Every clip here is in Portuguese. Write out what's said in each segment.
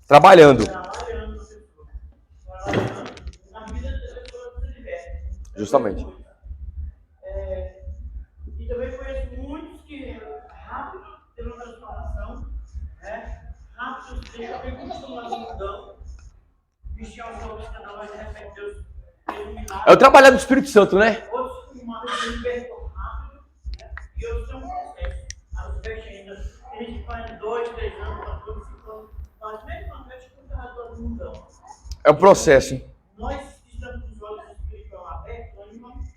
Trabalhando. Justamente. E também conheço muitos que rápido teve uma transformação, né? Rápido deixa bem continuar mudando, vestir aos outros, cada hora de repente Deus fez um milagre. É o trabalhar do Espírito Santo, né? Outros uma vez libertou rápido, né? E outros têm um processo. Às vezes ainda tem gente que faz 2, 3 anos, 4 anos, 5 anos, mas mesmo na frente continua todo mudando. É o processo. Nós que estamos com os olhos espirituais abertos, nós não vamos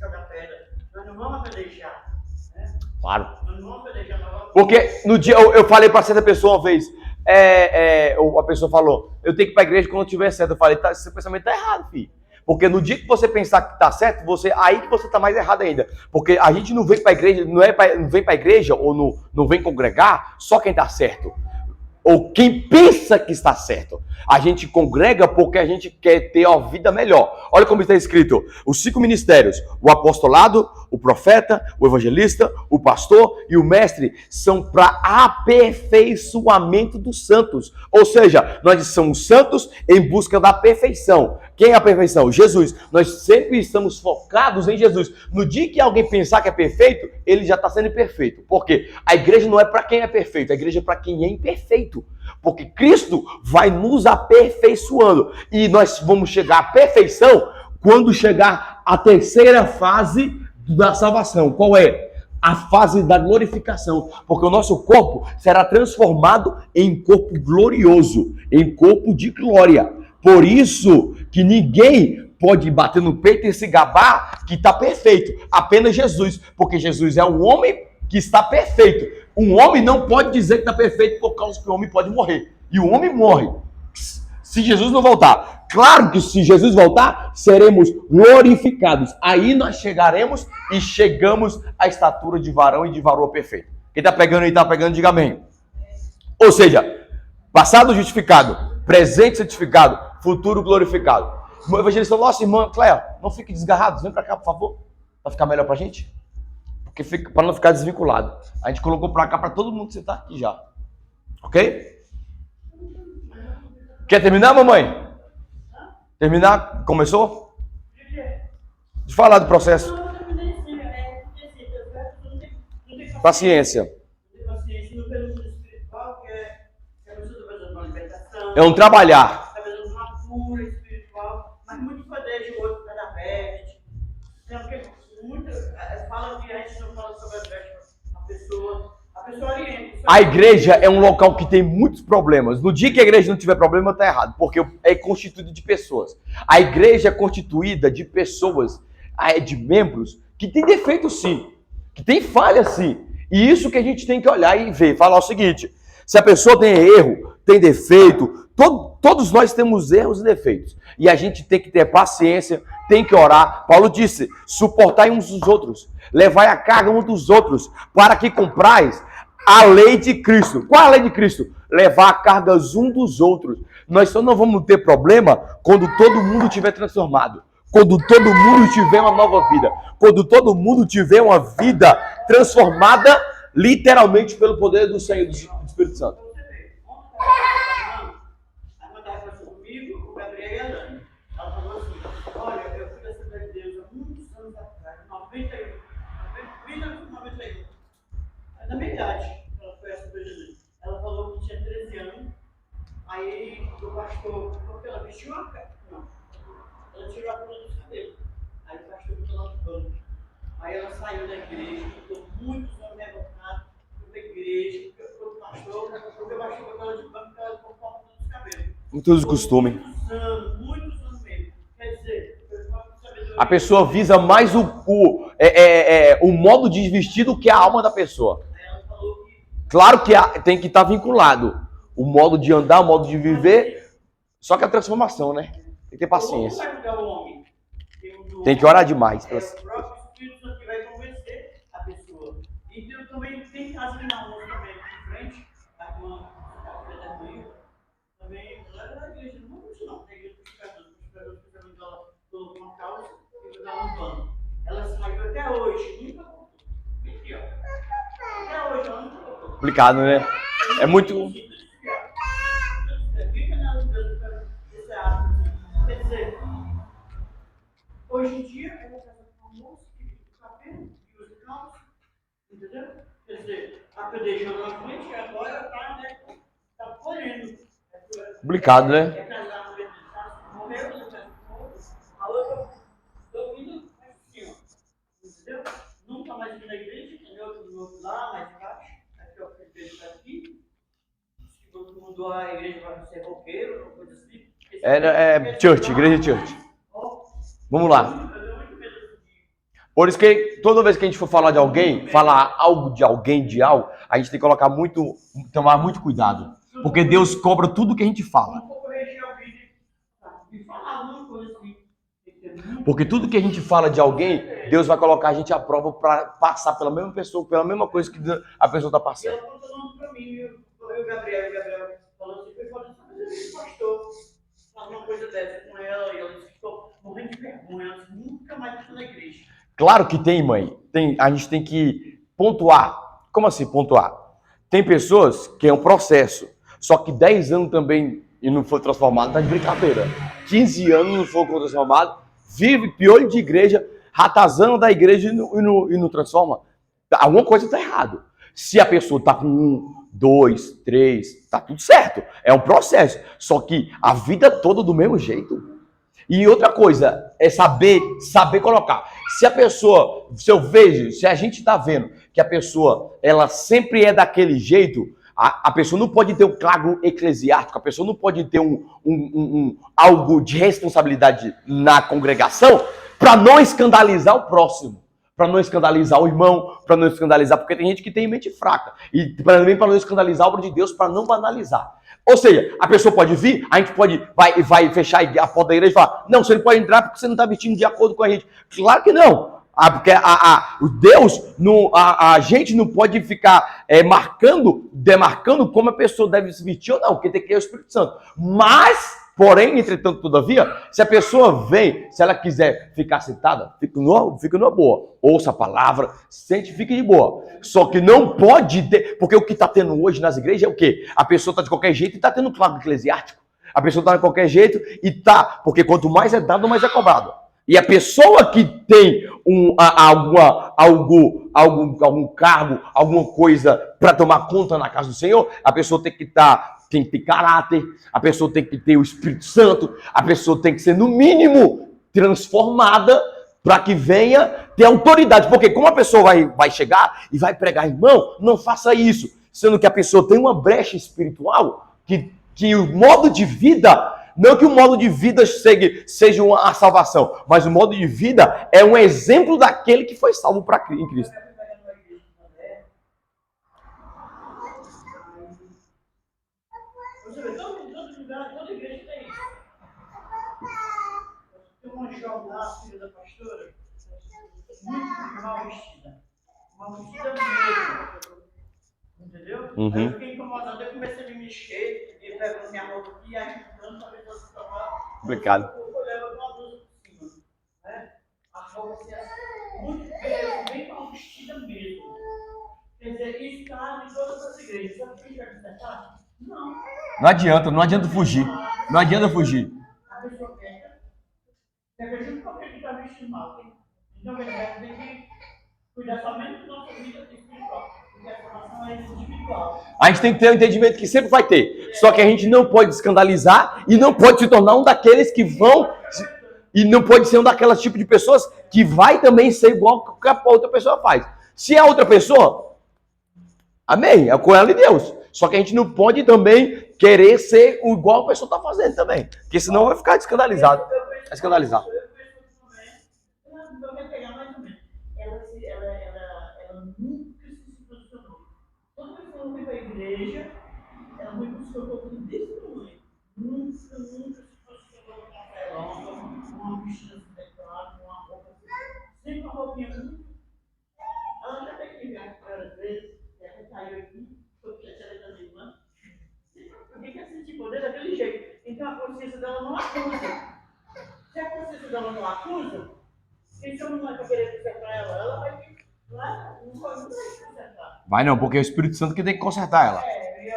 jogar pedra, nós não vamos apedrejar. Claro. Nós não vamos apedrejar, nós vamos... Porque no dia eu falei para certa pessoa uma vez, a pessoa falou, eu tenho que ir para a igreja quando eu tiver certo. Eu falei, esse pensamento tá errado, filho. Porque no dia que você pensar que tá certo, aí que você tá mais errado ainda. Porque a gente não vem para a igreja, não vem para a igreja ou não vem congregar só quem tá certo. Ou quem pensa que está certo. A gente congrega porque a gente quer ter uma vida melhor. Olha como está escrito. Os 5 ministérios, o apostolado, o profeta, o evangelista, o pastor e o mestre, são para aperfeiçoamento dos santos. Ou seja, nós somos santos em busca da perfeição. Quem é a perfeição? Jesus. Nós sempre estamos focados em Jesus. No dia que alguém pensar que é perfeito, ele já está sendo imperfeito. Por quê? A igreja não é para quem é perfeito, a igreja é para quem é imperfeito. Porque Cristo vai nos aperfeiçoando. E nós vamos chegar à perfeição quando chegar à terceira fase da salvação. Qual é? A fase da glorificação. Porque o nosso corpo será transformado em corpo glorioso, em corpo de glória. Por isso que ninguém pode bater no peito e se gabar que está perfeito. Apenas Jesus. Porque Jesus é um homem que está perfeito. Um homem não pode dizer que está perfeito por causa que o homem pode morrer. E o homem morre se Jesus não voltar. Claro que se Jesus voltar, seremos glorificados. Aí nós chegaremos e chegamos à estatura de varão e de varoa perfeito. Quem está pegando aí, está pegando, diga amém. Ou seja, passado justificado, presente santificado, futuro glorificado. O evangelista falou, nossa irmã Cléia, não fique desgarrado, vem para cá, por favor, para ficar melhor para a gente. Para não ficar desvinculado. A gente colocou para cá para todo mundo sentar aqui já. Ok? Quer terminar, mamãe? Terminar? Começou? De falar do processo. Paciência. É um trabalhar. Mas muito poder de outro cada veste. Fala que a gente não fala sobre as vestes, a pessoa orienta. A igreja é um local que tem muitos problemas. No dia que a igreja não tiver problema, está errado, porque é constituído de pessoas. A igreja é constituída de pessoas, de membros, que tem defeito sim, que tem falha sim. E isso que a gente tem que olhar e ver, falar o seguinte, se a pessoa tem erro, tem defeito, todos nós temos erros e defeitos. E a gente tem que ter paciência, tem que orar. Paulo disse, suportai uns dos outros, levai a carga uns dos outros, para que cumprais a lei de Cristo. Qual é a lei de Cristo? Levar cargas uns dos outros. Nós só não vamos ter problema quando todo mundo estiver transformado. Quando todo mundo tiver uma nova vida. Quando todo mundo tiver uma vida transformada, literalmente pelo poder do Senhor e do Espírito Santo. A irmã estava conversando comigo, o Gabriel e a Dani. Ela falou assim, olha, eu fui da Assembleia de Deus há muitos anos atrás, 91. É da minha idade, ela foi a Assembleia de Deus. Ela falou que tinha 13 anos, aí o pastor, porque ela vestiu uma cara, não, ela tirou a coroa dos cabelos, aí o pastor botou ela no banco. Aí ela saiu da igreja, ficou muitos anos revoltada, foi para a igreja, ficou com o pastor botou ela de banco, ela ficou com a coroa dos cabelos. Muito de costume. Muitos anos mesmo. Quer dizer, a pessoa visa mais o modo de vestir do que a alma da pessoa. Claro que tem que estar vinculado. O modo de andar, o modo de viver. Só que a transformação, né? Tem que ter paciência. Tem que orar demais. É o próprio Espírito Santo que vai convencer a pessoa. E eu também tem caso de namoro também de frente. A irmã também, ela era da igreja, não vou não, da igreja dos pescadores que ela colocou uma calça e dava um pano. Ela saiu até hoje, nunca voltou. Aqui, ó. Até hoje ela nunca voltou. Complicado, né? É muito... Quer dizer, hoje em dia, ela casa com um moço que fica com cabelo e usa calça, entendeu? Quer dizer, a deixou na frente e agora tá, né? Tá colhendo. Complicado, né? É casar no mesmo estado, morreu, a outra dormindo assim, ó. Entendeu? Nunca mais vi na igreja, tem outro lá, mais embaixo. Aqui, ó, que ele tá aqui. Se todo mundo a igreja vai ser roqueiro, uma coisa assim. É church, igreja church. Vamos lá. Por isso que toda vez que a gente for falar de alguém, falar algo de alguém, de algo, a gente tem que colocar tomar muito cuidado. Porque Deus cobra tudo que a gente fala. Porque tudo que a gente fala de alguém, Deus vai colocar a gente à prova para passar pela mesma pessoa, pela mesma coisa que a pessoa está passando. E ela falando para mim, eu e o Gabriel falando assim, foi falando assim, mas pastor, faz uma coisa dessa com ela, e ela disse que estou morrendo de vergonha, ela disse, nunca mais estou na igreja. Claro que tem, mãe. A gente tem que pontuar. Como assim pontuar? Tem pessoas que é um processo, só que 10 anos também e não foi transformado, tá de brincadeira. 15 anos não foi transformado, vive piolho de igreja, ratazana da igreja e não transforma. Alguma coisa está errado. Se a pessoa está com 1, 2, 3, tá tudo certo. É um processo. Só que a vida toda do mesmo jeito. E outra coisa é saber colocar. Se a pessoa, se a gente está vendo que a pessoa, ela sempre é daquele jeito, a pessoa não pode ter um cargo eclesiástico, a pessoa não pode ter algo de responsabilidade na congregação para não escandalizar o próximo, para não escandalizar o irmão, para não escandalizar, porque tem gente que tem mente fraca, e também para não escandalizar a obra de Deus, para não banalizar. Ou seja, a pessoa pode vir, a gente vai fechar a porta da igreja e falar, não, você não pode entrar porque você não está vestindo de acordo com a gente. Claro que não. Porque o Deus, a gente não pode ficar demarcando como a pessoa deve se vestir ou não, porque tem que ter o Espírito Santo. Mas, porém, entretanto, todavia, se a pessoa vem, se ela quiser ficar sentada, fica numa boa. Ouça a palavra, sente, fique de boa. Só que não pode ter, porque o que está tendo hoje nas igrejas é o quê? A pessoa está de qualquer jeito e está tendo claro eclesiástico. A pessoa está de qualquer jeito e tá, porque quanto mais é dado, mais é cobrado. E a pessoa que tem algum cargo, alguma coisa para tomar conta na casa do Senhor, a pessoa tem que ter caráter, a pessoa tem que ter o Espírito Santo, a pessoa tem que ser, no mínimo, transformada para que venha ter autoridade. Porque como a pessoa vai chegar e vai pregar, irmão, não faça isso. Sendo que a pessoa tem uma brecha espiritual, que o modo de vida... Não que o modo de vida seja a salvação, mas o modo de vida é um exemplo daquele que foi salvo em Cristo. Você vê, todo lugar, toda igreja tem isso. Tem uma jovem lá, filha da pastora, muito mal vestida. Mal vestida mesmo. Entendeu? Uhum. Aí eu fiquei incomodado, eu comecei a me mexer, e pegando minha roupa aqui, e agitando, talvez você tomar. Obrigado. Eu levava uma blusa por cima, né? A roupa assim, muito bem mal vestida mesmo. Quer dizer, isso está em todas as igrejas. Sabe quem vai consertar? Não. Não adianta fugir. Não adianta fugir. A pessoa pega junto com aquele que está vestido mal. Então, ele tem que cuidar somente da nossa vida espiritual. A gente tem que ter um entendimento que sempre vai ter. Só que a gente não pode escandalizar e não pode se tornar um daqueles que vão... E não pode ser um daquelas tipo de pessoas que vai também ser igual que a outra pessoa faz. Se é outra pessoa, amém, é com ela e Deus. Só que a gente não pode também querer ser igual a pessoa está fazendo também. Porque senão vai ficar escandalizado. Vai escandalizar. Igreja, ela me buscou todo desse tamanho. Nunca se posicionou com uma pelota, uma vestida declarada, uma roupa assim. Sempre uma roupinha muito. Ela já tem que ligar várias vezes, e até saiu aqui, foi porque a tia da irmã. Por que ela sentiu poder daquele jeito? Então a consciência dela não acusa. Se a consciência dela não acusa, quem chama não vai querer consertar ela, ela vai. Não vai consertar. Vai não, porque é o Espírito Santo que tem que consertar ela. E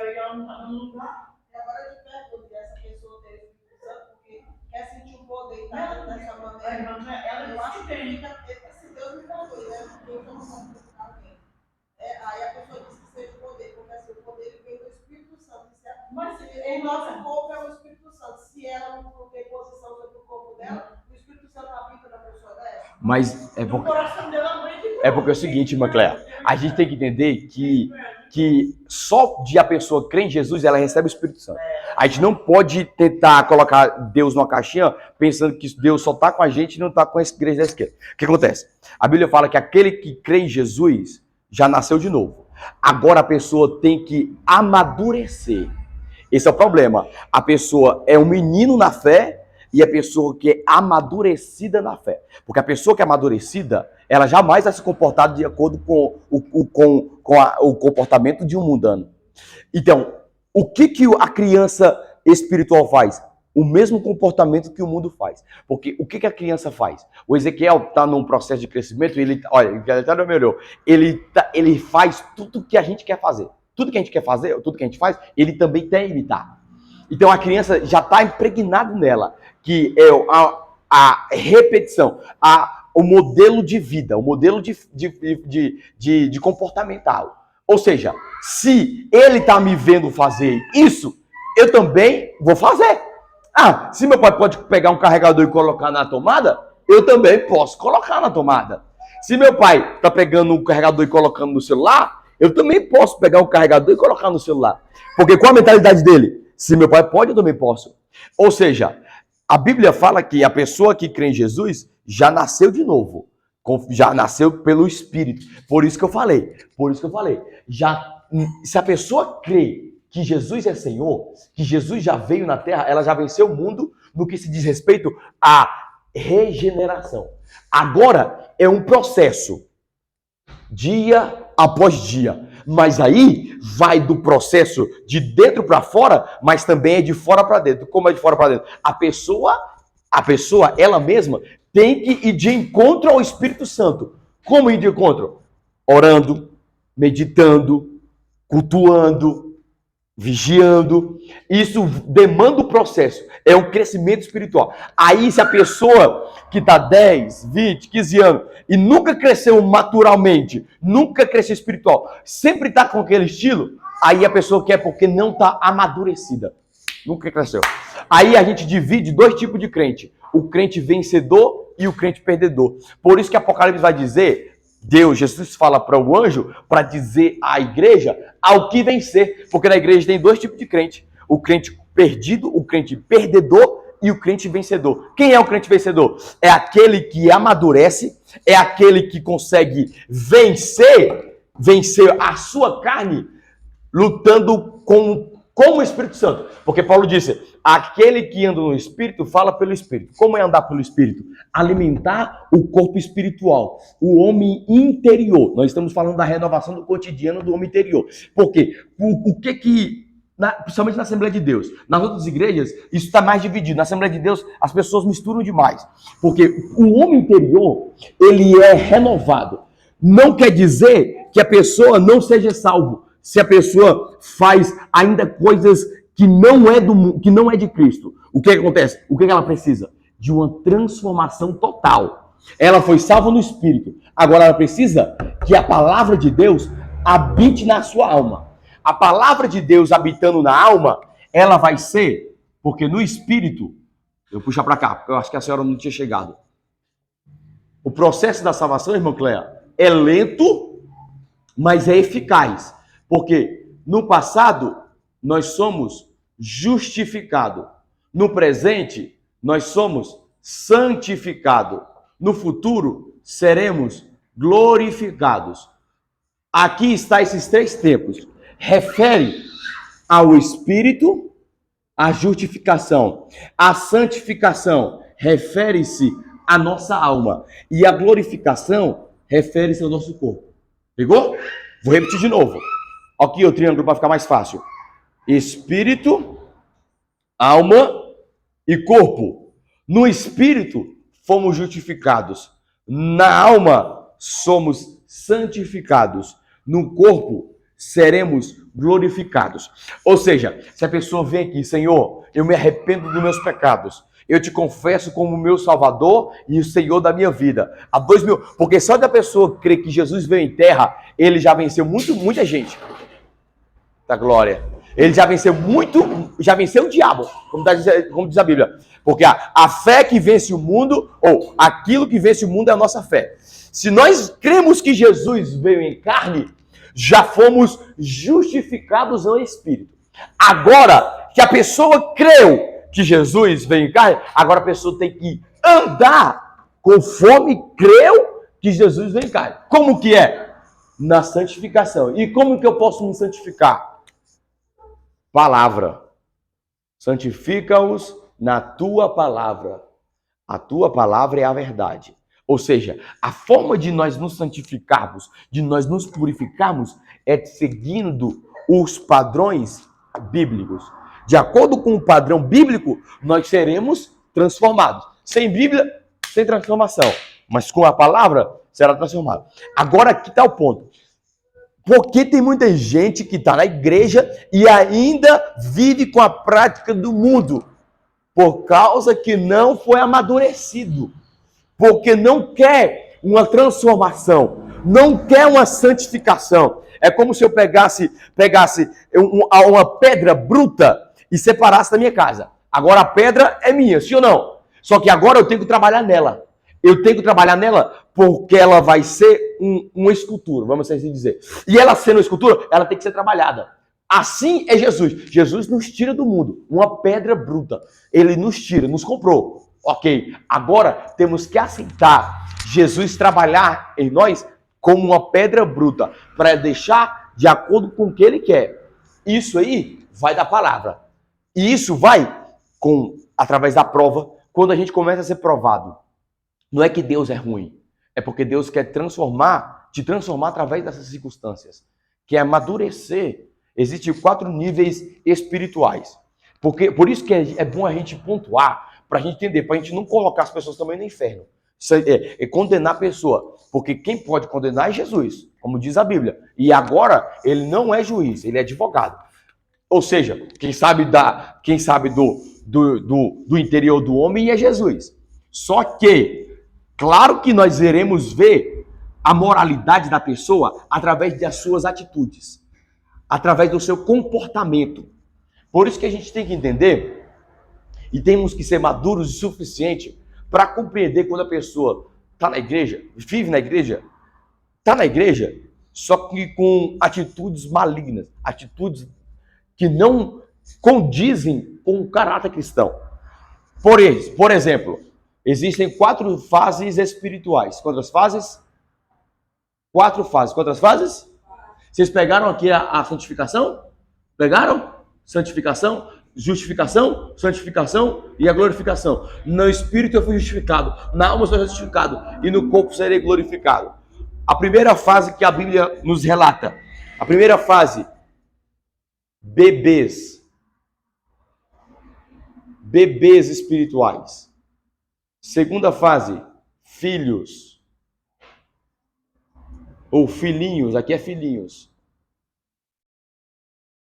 o nosso corpo é o Espírito Santo. Se ela não tem posição sobre o corpo dela, o Espírito Santo habita na pessoa dela. Mas é No porque, coração dela não é porque é o seguinte, irmã Cléa, a gente tem que entender que só de a pessoa crer em Jesus, ela recebe o Espírito Santo. A gente não pode tentar colocar Deus numa caixinha pensando que Deus só está com a gente e não está com a igreja da esquerda. O que acontece? A Bíblia fala que aquele que crê em Jesus já nasceu de novo. Agora a pessoa tem que amadurecer. Esse é o problema. A pessoa é um menino na fé e a pessoa que é amadurecida na fé. Porque a pessoa que é amadurecida, ela jamais vai se comportar de acordo com o comportamento de um mundano. Então, o que a criança espiritual faz? O mesmo comportamento que o mundo faz. Porque o que a criança faz? O Ezequiel está num processo de crescimento e ele, olha, ele até não melhorou. Ele faz tudo que a gente quer fazer. Tudo que a gente quer fazer, tudo que a gente faz, ele também tem que imitar. Então a criança já está impregnado nela, que é a repetição, o modelo de vida, o modelo de comportamental. Ou seja, se ele está me vendo fazer isso, eu também vou fazer. Ah, se meu pai pode pegar um carregador e colocar na tomada, eu também posso colocar na tomada. Se meu pai está pegando um carregador e colocando no celular, eu também posso pegar um carregador e colocar no celular. Porque qual a mentalidade dele? Se meu pai pode, eu também posso. Ou seja, a Bíblia fala que a pessoa que crê em Jesus já nasceu de novo. Já nasceu pelo Espírito. Por isso que eu falei. Se a pessoa crê que Jesus é Senhor, que Jesus já veio na Terra, ela já venceu o mundo no que se diz respeito à regeneração. Agora é um processo. Dia após dia. Mas aí vai do processo de dentro para fora, mas também é de fora para dentro. Como é de fora para dentro? A pessoa, ela mesma, tem que ir de encontro ao Espírito Santo. Como ir de encontro? Orando, meditando, cultuando, vigiando. Isso demanda o processo. É um crescimento espiritual. Aí se a pessoa que está 10, 20, 15 anos e nunca cresceu naturalmente, nunca cresceu espiritual, sempre está com aquele estilo, aí a pessoa quer porque não está amadurecida. Nunca cresceu. Aí a gente divide dois tipos de crente. O crente vencedor e o crente perdedor. Por isso que Apocalipse vai dizer... Jesus fala para o anjo para dizer à igreja ao que vencer, porque na igreja tem dois tipos de crente: o crente perdido, o crente perdedor e o crente vencedor. Quem é o crente vencedor? É aquele que amadurece, é aquele que consegue vencer a sua carne lutando com o Espírito Santo. Porque Paulo disse, aquele que anda no Espírito fala pelo Espírito. Como é andar pelo Espírito? Alimentar o corpo espiritual, o homem interior. Nós estamos falando da renovação do cotidiano do homem interior. Porque principalmente na Assembleia de Deus, nas outras igrejas, isso está mais dividido. Na Assembleia de Deus, as pessoas misturam demais. Porque o homem interior, ele é renovado. Não quer dizer que a pessoa não seja salvo. Se a pessoa faz ainda coisas que não é de Cristo. O que acontece? O que ela precisa? De uma transformação total. Ela foi salva no Espírito. Agora ela precisa que a palavra de Deus habite na sua alma. A palavra de Deus habitando na alma, ela vai ser, porque no Espírito, eu puxar para cá, porque eu acho que a senhora não tinha chegado. O processo da salvação, irmã Cléa, é lento, mas é eficaz. Porque no passado, nós somos justificados. No presente, nós somos santificados. No futuro, seremos glorificados. Aqui está esses três tempos. Refere ao Espírito, à justificação. A santificação refere-se à nossa alma. E a glorificação refere-se ao nosso corpo. Pegou? Vou repetir de novo. Aqui o triângulo para ficar mais fácil. Espírito, alma e corpo. No espírito, fomos justificados. Na alma, somos santificados. No corpo, seremos glorificados. Ou seja, se a pessoa vem aqui, Senhor, eu me arrependo dos meus pecados. Eu te confesso como meu Salvador e o Senhor da minha vida. Há 2000. Porque só da pessoa crer que Jesus veio em terra, ele já venceu muita gente. Da glória. Ele já venceu muito, já venceu o diabo, como diz a Bíblia. Porque a fé que vence o mundo, ou aquilo que vence o mundo é a nossa fé. Se nós cremos que Jesus veio em carne, já fomos justificados no Espírito. Agora que a pessoa creu que Jesus veio em carne, agora a pessoa tem que andar conforme creu que Jesus veio em carne. Como que é? Na santificação. E como que eu posso me santificar? Palavra. Santifica-os na tua palavra. A tua palavra é a verdade. Ou seja, a forma de nós nos santificarmos, de nós nos purificarmos, é seguindo os padrões bíblicos. De acordo com o padrão bíblico, nós seremos transformados. Sem Bíblia, sem transformação. Mas com a palavra, será transformado. Agora, aqui está o ponto. Porque tem muita gente que está na igreja e ainda vive com a prática do mundo. Por causa que não foi amadurecido. Porque não quer uma transformação. Não quer uma santificação. É como se eu pegasse uma pedra bruta e separasse da minha casa. Agora a pedra é minha, sim ou não? Só que agora eu tenho que trabalhar nela. Eu tenho que trabalhar nela porque ela vai ser uma escultura, vamos assim dizer. E ela sendo uma escultura, ela tem que ser trabalhada. Assim é Jesus. Jesus nos tira do mundo. Uma pedra bruta. Ele nos tira, nos comprou. Ok. Agora temos que aceitar Jesus trabalhar em nós como uma pedra bruta. Para deixar de acordo com o que ele quer. Isso aí vai da palavra. E isso vai através da prova. Quando a gente começa a ser provado. Não é que Deus é ruim. É porque Deus quer te transformar através dessas circunstâncias. Que é amadurecer. Existem 4 níveis espirituais. Por isso que é bom a gente pontuar, para a gente entender, para a gente não colocar as pessoas também no inferno. Isso é condenar a pessoa. Porque quem pode condenar é Jesus, como diz a Bíblia. E agora, ele não é juiz, ele é advogado. Ou seja, quem sabe do interior do homem é Jesus. Só que, claro que nós iremos ver a moralidade da pessoa através das suas atitudes. Através do seu comportamento. Por isso que a gente tem que entender e temos que ser maduros o suficiente para compreender quando a pessoa está na igreja, vive na igreja, está na igreja, só que com atitudes malignas, atitudes que não condizem com o caráter cristão. Por exemplo, existem 4 fases espirituais. Quantas fases? 4 fases. Quantas fases? Vocês pegaram aqui a santificação? Pegaram? Santificação, justificação, santificação e a glorificação. No espírito eu fui justificado, na alma eu sou justificado e no corpo serei glorificado. A primeira fase que a Bíblia nos relata. A primeira fase, bebês. Bebês espirituais. Segunda fase, filhos. Ou filhinhos, aqui é filhinhos.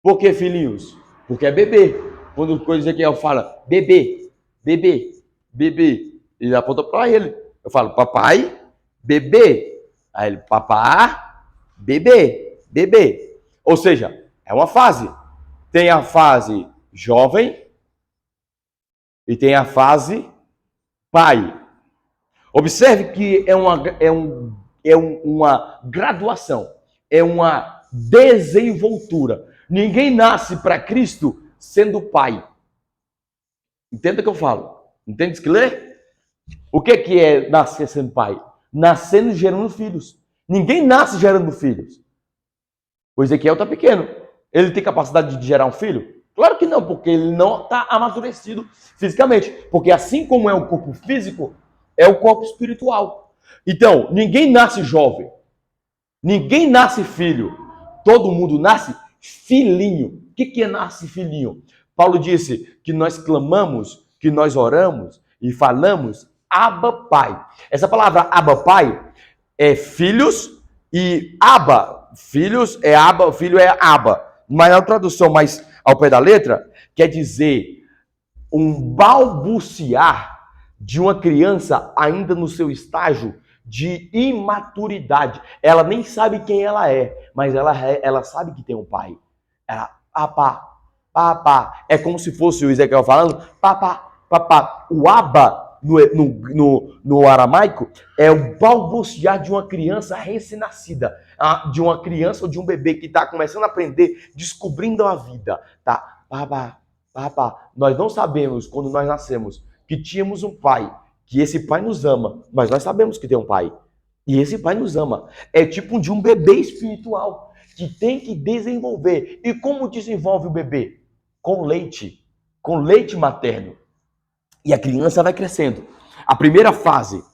Por que filhinhos? Porque é bebê. Quando coisa aqui eu falo, bebê, bebê, bebê. Ele aponta para ele. Eu falo, papai, bebê. Aí ele, papá, bebê, bebê. Ou seja, é uma fase. Tem a fase jovem e tem a fase pai. Observe que é uma graduação, é uma desenvoltura. Ninguém nasce para Cristo sendo pai. Entenda o que eu falo? Entende o que lê? O que é nascer sendo pai? Nascendo e gerando filhos. Ninguém nasce gerando filhos. O Ezequiel está pequeno. Ele tem capacidade de gerar um filho? Claro que não, porque ele não está amadurecido fisicamente. Porque assim como é o corpo físico, é o corpo espiritual. Então, ninguém nasce jovem. Ninguém nasce filho. Todo mundo nasce filhinho. O que é nasce filhinho? Paulo disse que nós clamamos, que nós oramos e falamos Abba Pai. Essa palavra Abba Pai é filhos e Abba. Filhos é Abba, filho é Abba. Mas na tradução mais ao pé da letra, quer dizer um balbuciar de uma criança ainda no seu estágio de imaturidade. Ela nem sabe quem ela é, mas ela sabe que tem um pai. Ela, Abba, papá. É como se fosse o Ezequiel falando, papá, papá. O aba, no aramaico, é o balbuciar de uma criança recém-nascida, de uma criança ou de um bebê que está começando a aprender, descobrindo a vida, tá? Papá, papá. Nós não sabemos, quando nós nascemos, que tínhamos um pai, que esse pai nos ama, mas nós sabemos que tem um pai. E esse pai nos ama. É tipo de um bebê espiritual que tem que desenvolver. E como desenvolve o bebê? Com leite materno. E a criança vai crescendo. A primeira fase,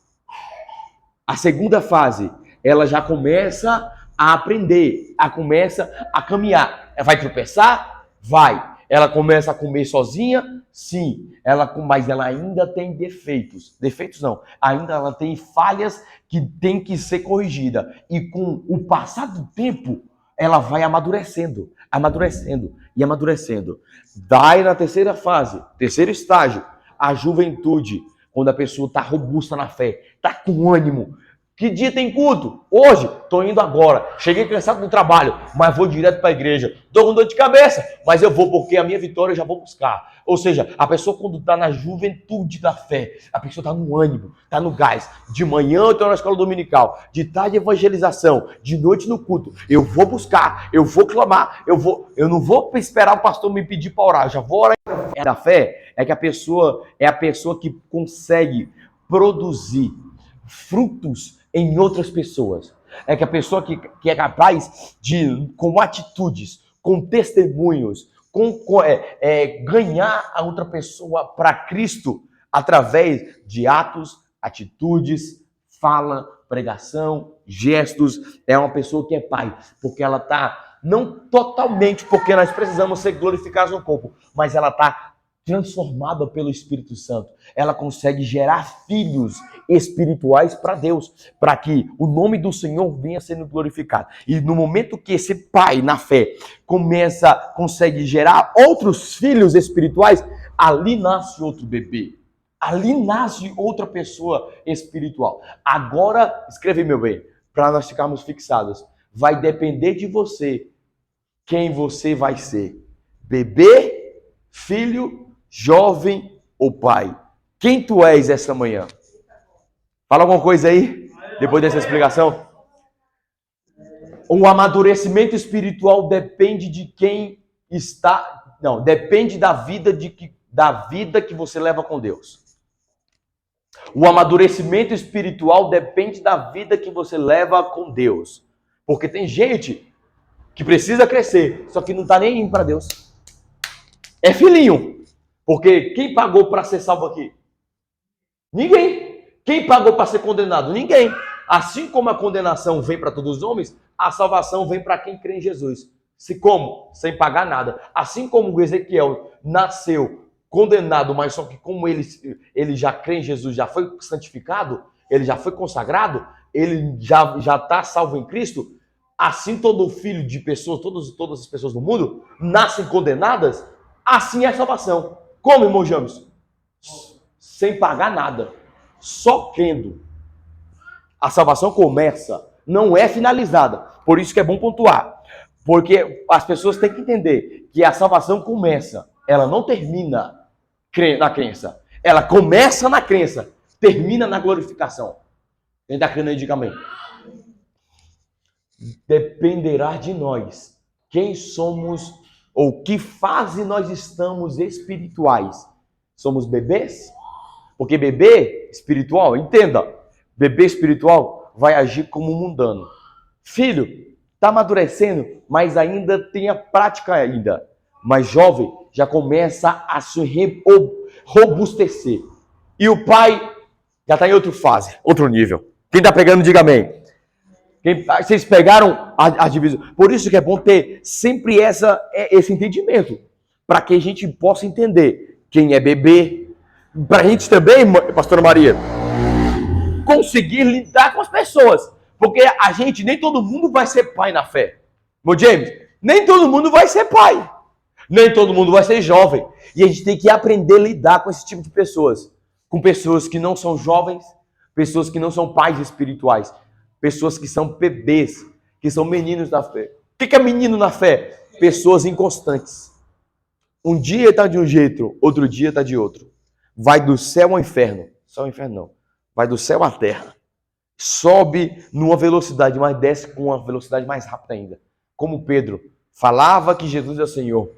a segunda fase, ela já começa a aprender, começa a caminhar. Ela vai tropeçar? Vai. Ela começa a comer sozinha? Sim. Mas ela ainda tem defeitos. Defeitos não. Ainda ela tem falhas que tem que ser corrigida. E com o passar do tempo, ela vai amadurecendo, e amadurecendo. Daí na terceira fase, terceiro estágio, a juventude, quando a pessoa está robusta na fé, está com ânimo. Que dia tem culto? Hoje, estou indo agora. Cheguei cansado do trabalho, mas vou direto para a igreja. Estou com dor de cabeça, mas eu vou porque a minha vitória eu já vou buscar. Ou seja, a pessoa quando está na juventude da fé, a pessoa está no ânimo, está no gás. De manhã eu estou na escola dominical, de tarde evangelização, de noite no culto. Eu vou buscar, eu vou clamar, eu não vou esperar o pastor me pedir para orar, eu já vou orar. Da fé é que a pessoa que consegue produzir frutos em outras pessoas. É que a pessoa que é capaz de, com atitudes, com testemunhos, ganhar a outra pessoa para Cristo através de atos, atitudes, fala, pregação, gestos. É uma pessoa que é pai, porque ela está, não totalmente, porque nós precisamos ser glorificados no corpo, mas ela está transformada pelo Espírito Santo. Ela consegue gerar filhos espirituais para Deus, para que o nome do Senhor venha sendo glorificado. E no momento que esse pai, na fé, consegue gerar outros filhos espirituais, ali nasce outro bebê. Ali nasce outra pessoa espiritual. Agora, escreve, meu bem, para nós ficarmos fixados. Vai depender de você quem você vai ser. Bebê, filho, jovem ou pai? Quem tu és essa manhã? Fala alguma coisa aí, depois dessa explicação. O amadurecimento espiritual depende de quem está... Não, depende da vida que você leva com Deus. O amadurecimento espiritual depende da vida que você leva com Deus. Porque tem gente que precisa crescer, só que não está nem indo para Deus. É filhinho. Porque quem pagou para ser salvo aqui? Ninguém. Quem pagou para ser condenado? Ninguém. Assim como a condenação vem para todos os homens, a salvação vem para quem crê em Jesus. Como? Sem pagar nada. Assim como o Ezequiel nasceu condenado, mas só que como ele já crê em Jesus, já foi santificado, ele já foi consagrado, ele já está salvo em Cristo, assim todo filho de pessoas, todas as pessoas do mundo, nascem condenadas, assim é a salvação. Como, irmão James? Sem pagar nada. Só crendo. A salvação começa, não é finalizada. Por isso que é bom pontuar. Porque as pessoas têm que entender que a salvação começa, ela não termina na crença. Ela começa na crença, termina na glorificação. Quem está crendo aí, diga amém. Dependerá de nós quem somos ou que fase nós estamos espirituais. Somos bebês? Porque bebê espiritual, entenda, bebê espiritual vai agir como um mundano. Filho, está amadurecendo, mas ainda tem a prática ainda. Mas jovem já começa a se robustecer. E o pai já está em outra fase, outro nível. Quem está pegando, diga amém. Vocês pegaram a divisão. Por isso que é bom ter sempre esse entendimento. Para que a gente possa entender quem é bebê. Para a gente também, pastora Maria, conseguir lidar com as pessoas. Porque a gente, nem todo mundo vai ser pai na fé. Meu James, nem todo mundo vai ser pai. Nem todo mundo vai ser jovem. E a gente tem que aprender a lidar com esse tipo de pessoas. Com pessoas que não são jovens, pessoas que não são pais espirituais. Pessoas que são bebês, que são meninos da fé. O que é menino na fé? Pessoas inconstantes. Um dia está de um jeito, outro dia está de outro. Vai do céu ao inferno. Só o inferno não. Vai do céu à terra. Sobe numa velocidade, mas desce com uma velocidade mais rápida ainda. Como Pedro falava que Jesus é o Senhor.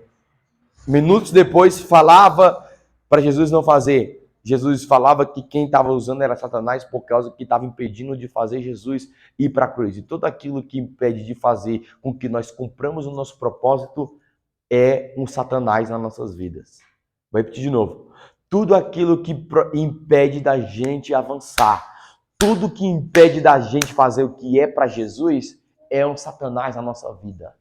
Minutos depois falava para Jesus não fazer. Jesus falava que quem estava usando era Satanás por causa que estava impedindo de fazer Jesus ir para a cruz. E tudo aquilo que impede de fazer com que nós cumpramos o nosso propósito é um Satanás nas nossas vidas. Vou repetir de novo. Tudo aquilo que impede da gente avançar, tudo que impede da gente fazer o que é para Jesus é um Satanás na nossa vida.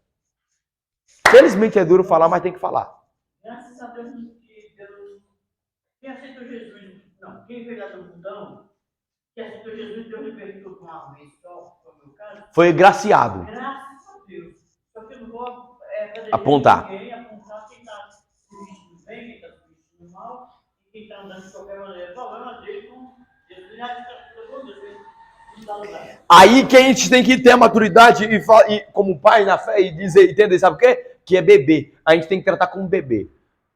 Felizmente é duro falar, mas tem que falar. Graças a Deus que Deus... Quem aceitou Jesus, não, quem veio lá do mundão, que aceitou Jesus, Deus libertou com uma vez só, foi o meu caso. Foi agraciado. Graças a Deus. Só que eu não vou apontar quem está se vestindo bem, quem está se vestindo mal, e quem está andando de qualquer maneira. O problema dele com Jesus já está todo Deus. Aí que a gente tem que ter a maturidade e como pai na fé e dizer, entender, sabe o quê? Que é bebê. A gente tem que tratar como bebê.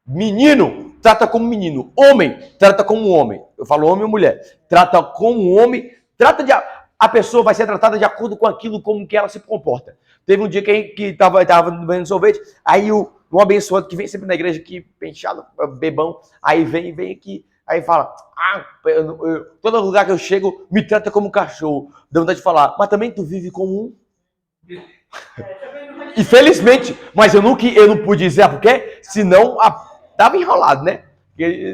Menino, trata como menino. Homem, trata como homem. Eu falo homem ou mulher. Trata como homem. A pessoa vai ser tratada de acordo com aquilo como que ela se comporta. Teve um dia que tava vendo sorvete, aí um abençoado que vem sempre na igreja aqui, penteado, bebão, aí vem aqui, aí fala, todo lugar que eu chego me trata como cachorro. Dá vontade de falar, mas também tu vive como um. Infelizmente, mas eu não pude dizer por quê, senão tava enrolado, né?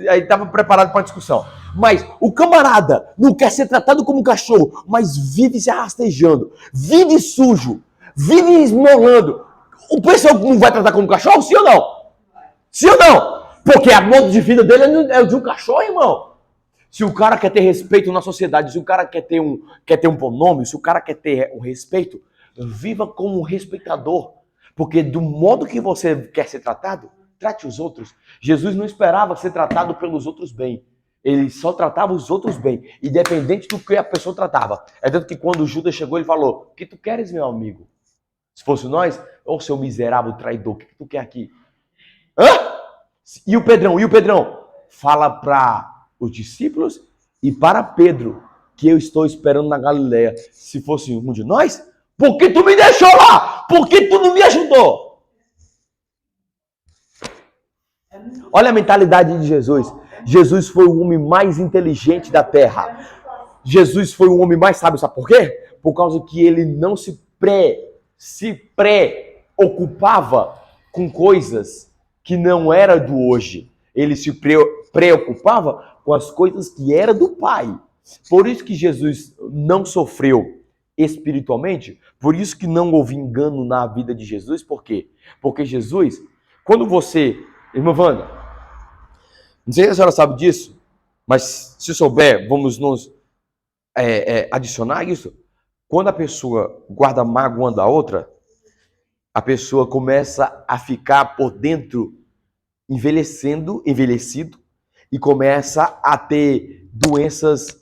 Aí tava preparado para a discussão. Mas o camarada não quer ser tratado como um cachorro, mas vive se arrastejando, vive sujo, vive esmolando. O pessoal não vai tratar como cachorro, sim ou não? Sim ou não? Porque a modo de vida dele é o de um cachorro, irmão. Se o cara quer ter respeito na sociedade, se o cara quer ter um bom nome, se o cara quer ter um respeito, viva como um respeitador. Porque do modo que você quer ser tratado, trate os outros. Jesus não esperava ser tratado pelos outros bem. Ele só tratava os outros bem, independente do que a pessoa tratava. É tanto que quando Judas chegou, ele falou, o que tu queres, meu amigo? Se fosse nós, ô seu miserável traidor, o que tu quer aqui? Hã? E o Pedrão? Fala para os discípulos e para Pedro, que eu estou esperando na Galileia. Se fosse um de nós, por que tu me deixou lá? Por que tu não me ajudou? Olha a mentalidade de Jesus. Jesus foi o homem mais inteligente da terra. Jesus foi o homem mais sábio, sabe por quê? Por causa que ele não se preocupava com coisas que não era do hoje. Ele se preocupava com as coisas que era do Pai. Por isso que Jesus não sofreu espiritualmente, por isso que não houve engano na vida de Jesus. Por quê? Porque Jesus, quando você... Irmã Wanda, não sei se a senhora sabe disso, mas se souber, vamos nos adicionar isso. Quando a pessoa guarda mágoa uma da outra, a pessoa começa a ficar por dentro envelhecido e começa a ter doenças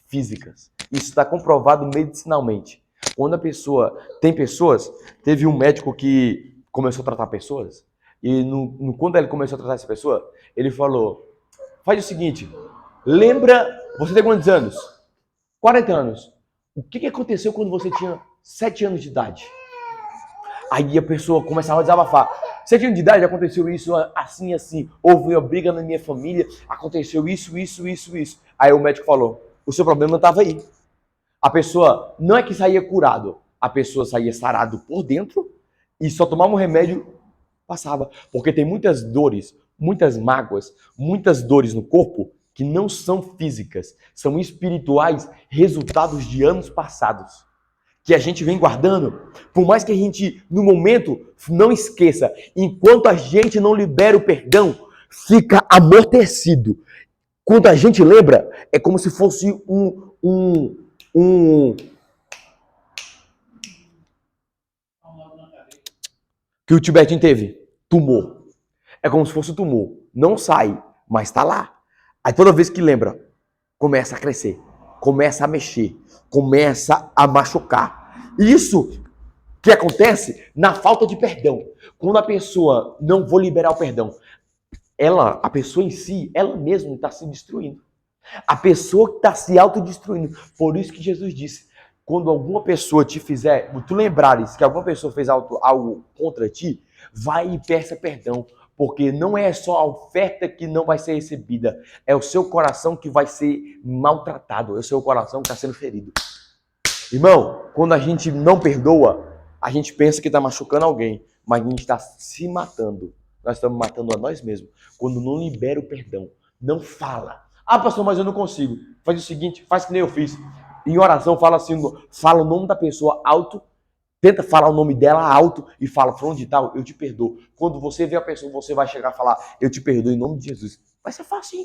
físicas. Isso está comprovado medicinalmente. Quando a pessoa... Teve um médico que começou a tratar pessoas, e quando ele começou a tratar essa pessoa, ele falou, faz o seguinte, lembra, você tem quantos anos? 40 anos. O que aconteceu quando você tinha 7 anos de idade? Aí a pessoa começava a desabafar. 7 anos de idade aconteceu isso, assim. Houve uma briga na minha família, aconteceu isso. Aí o médico falou, o seu problema estava aí. A pessoa não é que saía curado, a pessoa saía sarado por dentro e só tomava um remédio, passava. Porque tem muitas dores, muitas mágoas, muitas dores no corpo que não são físicas, são espirituais, resultados de anos passados, que a gente vem guardando, por mais que a gente, no momento, não esqueça, enquanto a gente não libera o perdão, fica amortecido. Quando a gente lembra, é como se fosse que o Tibetinho teve, tumor. É como se fosse um tumor. Não sai, mas está lá. Aí toda vez que lembra, começa a crescer, começa a mexer, começa a machucar. Isso que acontece na falta de perdão. Quando a pessoa não vou liberar o perdão, a pessoa em si, ela mesma está se destruindo. A pessoa que está se autodestruindo. Por isso que Jesus disse, quando alguma pessoa te fizer, tu lembrares que alguma pessoa fez algo contra ti, vai e peça perdão. Porque não é só a oferta que não vai ser recebida, é o seu coração que vai ser maltratado, é o seu coração que está sendo ferido. Irmão, quando a gente não perdoa, a gente pensa que está machucando alguém, mas a gente está se matando. Nós estamos matando a nós mesmos. Quando não libera o perdão, não fala. Ah, pastor, mas eu não consigo. Faz o seguinte, faz que nem eu fiz. Em oração, fala assim, fala o nome da pessoa alto, tenta falar o nome dela alto e fala, fulano de tal, eu te perdoo. Quando você vê a pessoa, você vai chegar a falar, eu te perdoo em nome de Jesus. Vai ser fácil.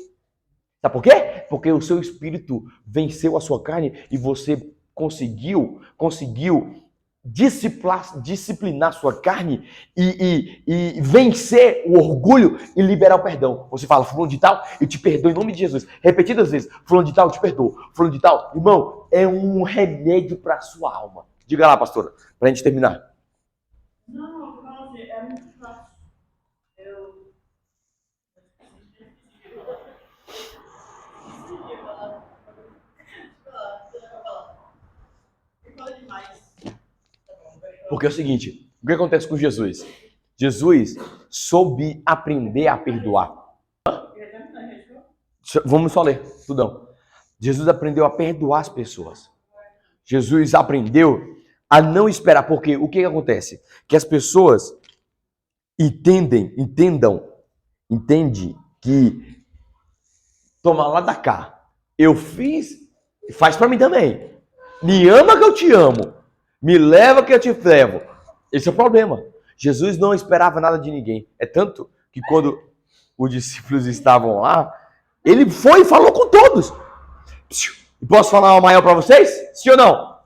Sabe por quê? Porque o seu espírito venceu a sua carne e você conseguiu disciplinar sua carne e vencer o orgulho e liberar o perdão. Você fala, fulano de tal, eu te perdoo em nome de Jesus. Repetidas vezes, fulano de tal, eu te perdoo. Fulano de tal, irmão, é um remédio para a sua alma. Diga lá, pastora, para a gente terminar. Não, assim, é muito fácil. Eu fala demais. Porque é o seguinte, o que acontece com Jesus? Jesus soube aprender a perdoar. Vamos só ler, tudão. Jesus aprendeu a perdoar as pessoas. Jesus aprendeu a não esperar. Porque o que acontece? Que as pessoas entendem que toma lá da cá. Eu fiz, faz pra mim também. Me ama que eu te amo. Me leva que eu te levo. Esse é o problema. Jesus não esperava nada de ninguém. É tanto que quando os discípulos estavam lá, ele foi e falou com todos. Posso falar uma maior para vocês? Sim ou não?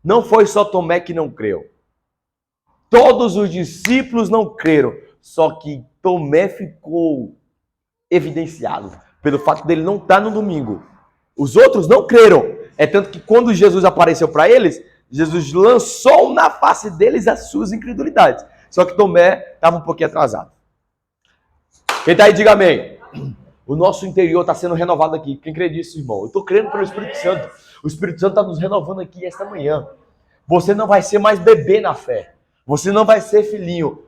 Não foi só Tomé que não creu. Todos os discípulos não creram. Só que Tomé ficou evidenciado pelo fato dele não estar no domingo. Os outros não creram. É tanto que quando Jesus apareceu para eles, Jesus lançou na face deles as suas incredulidades. Só que Tomé estava um pouquinho atrasado. Quem está aí, diga amém. O nosso interior está sendo renovado aqui. Quem crê nisso, irmão? Eu estou crendo pelo Espírito Santo. O Espírito Santo está nos renovando aqui esta manhã. Você não vai ser mais bebê na fé. Você não vai ser filhinho.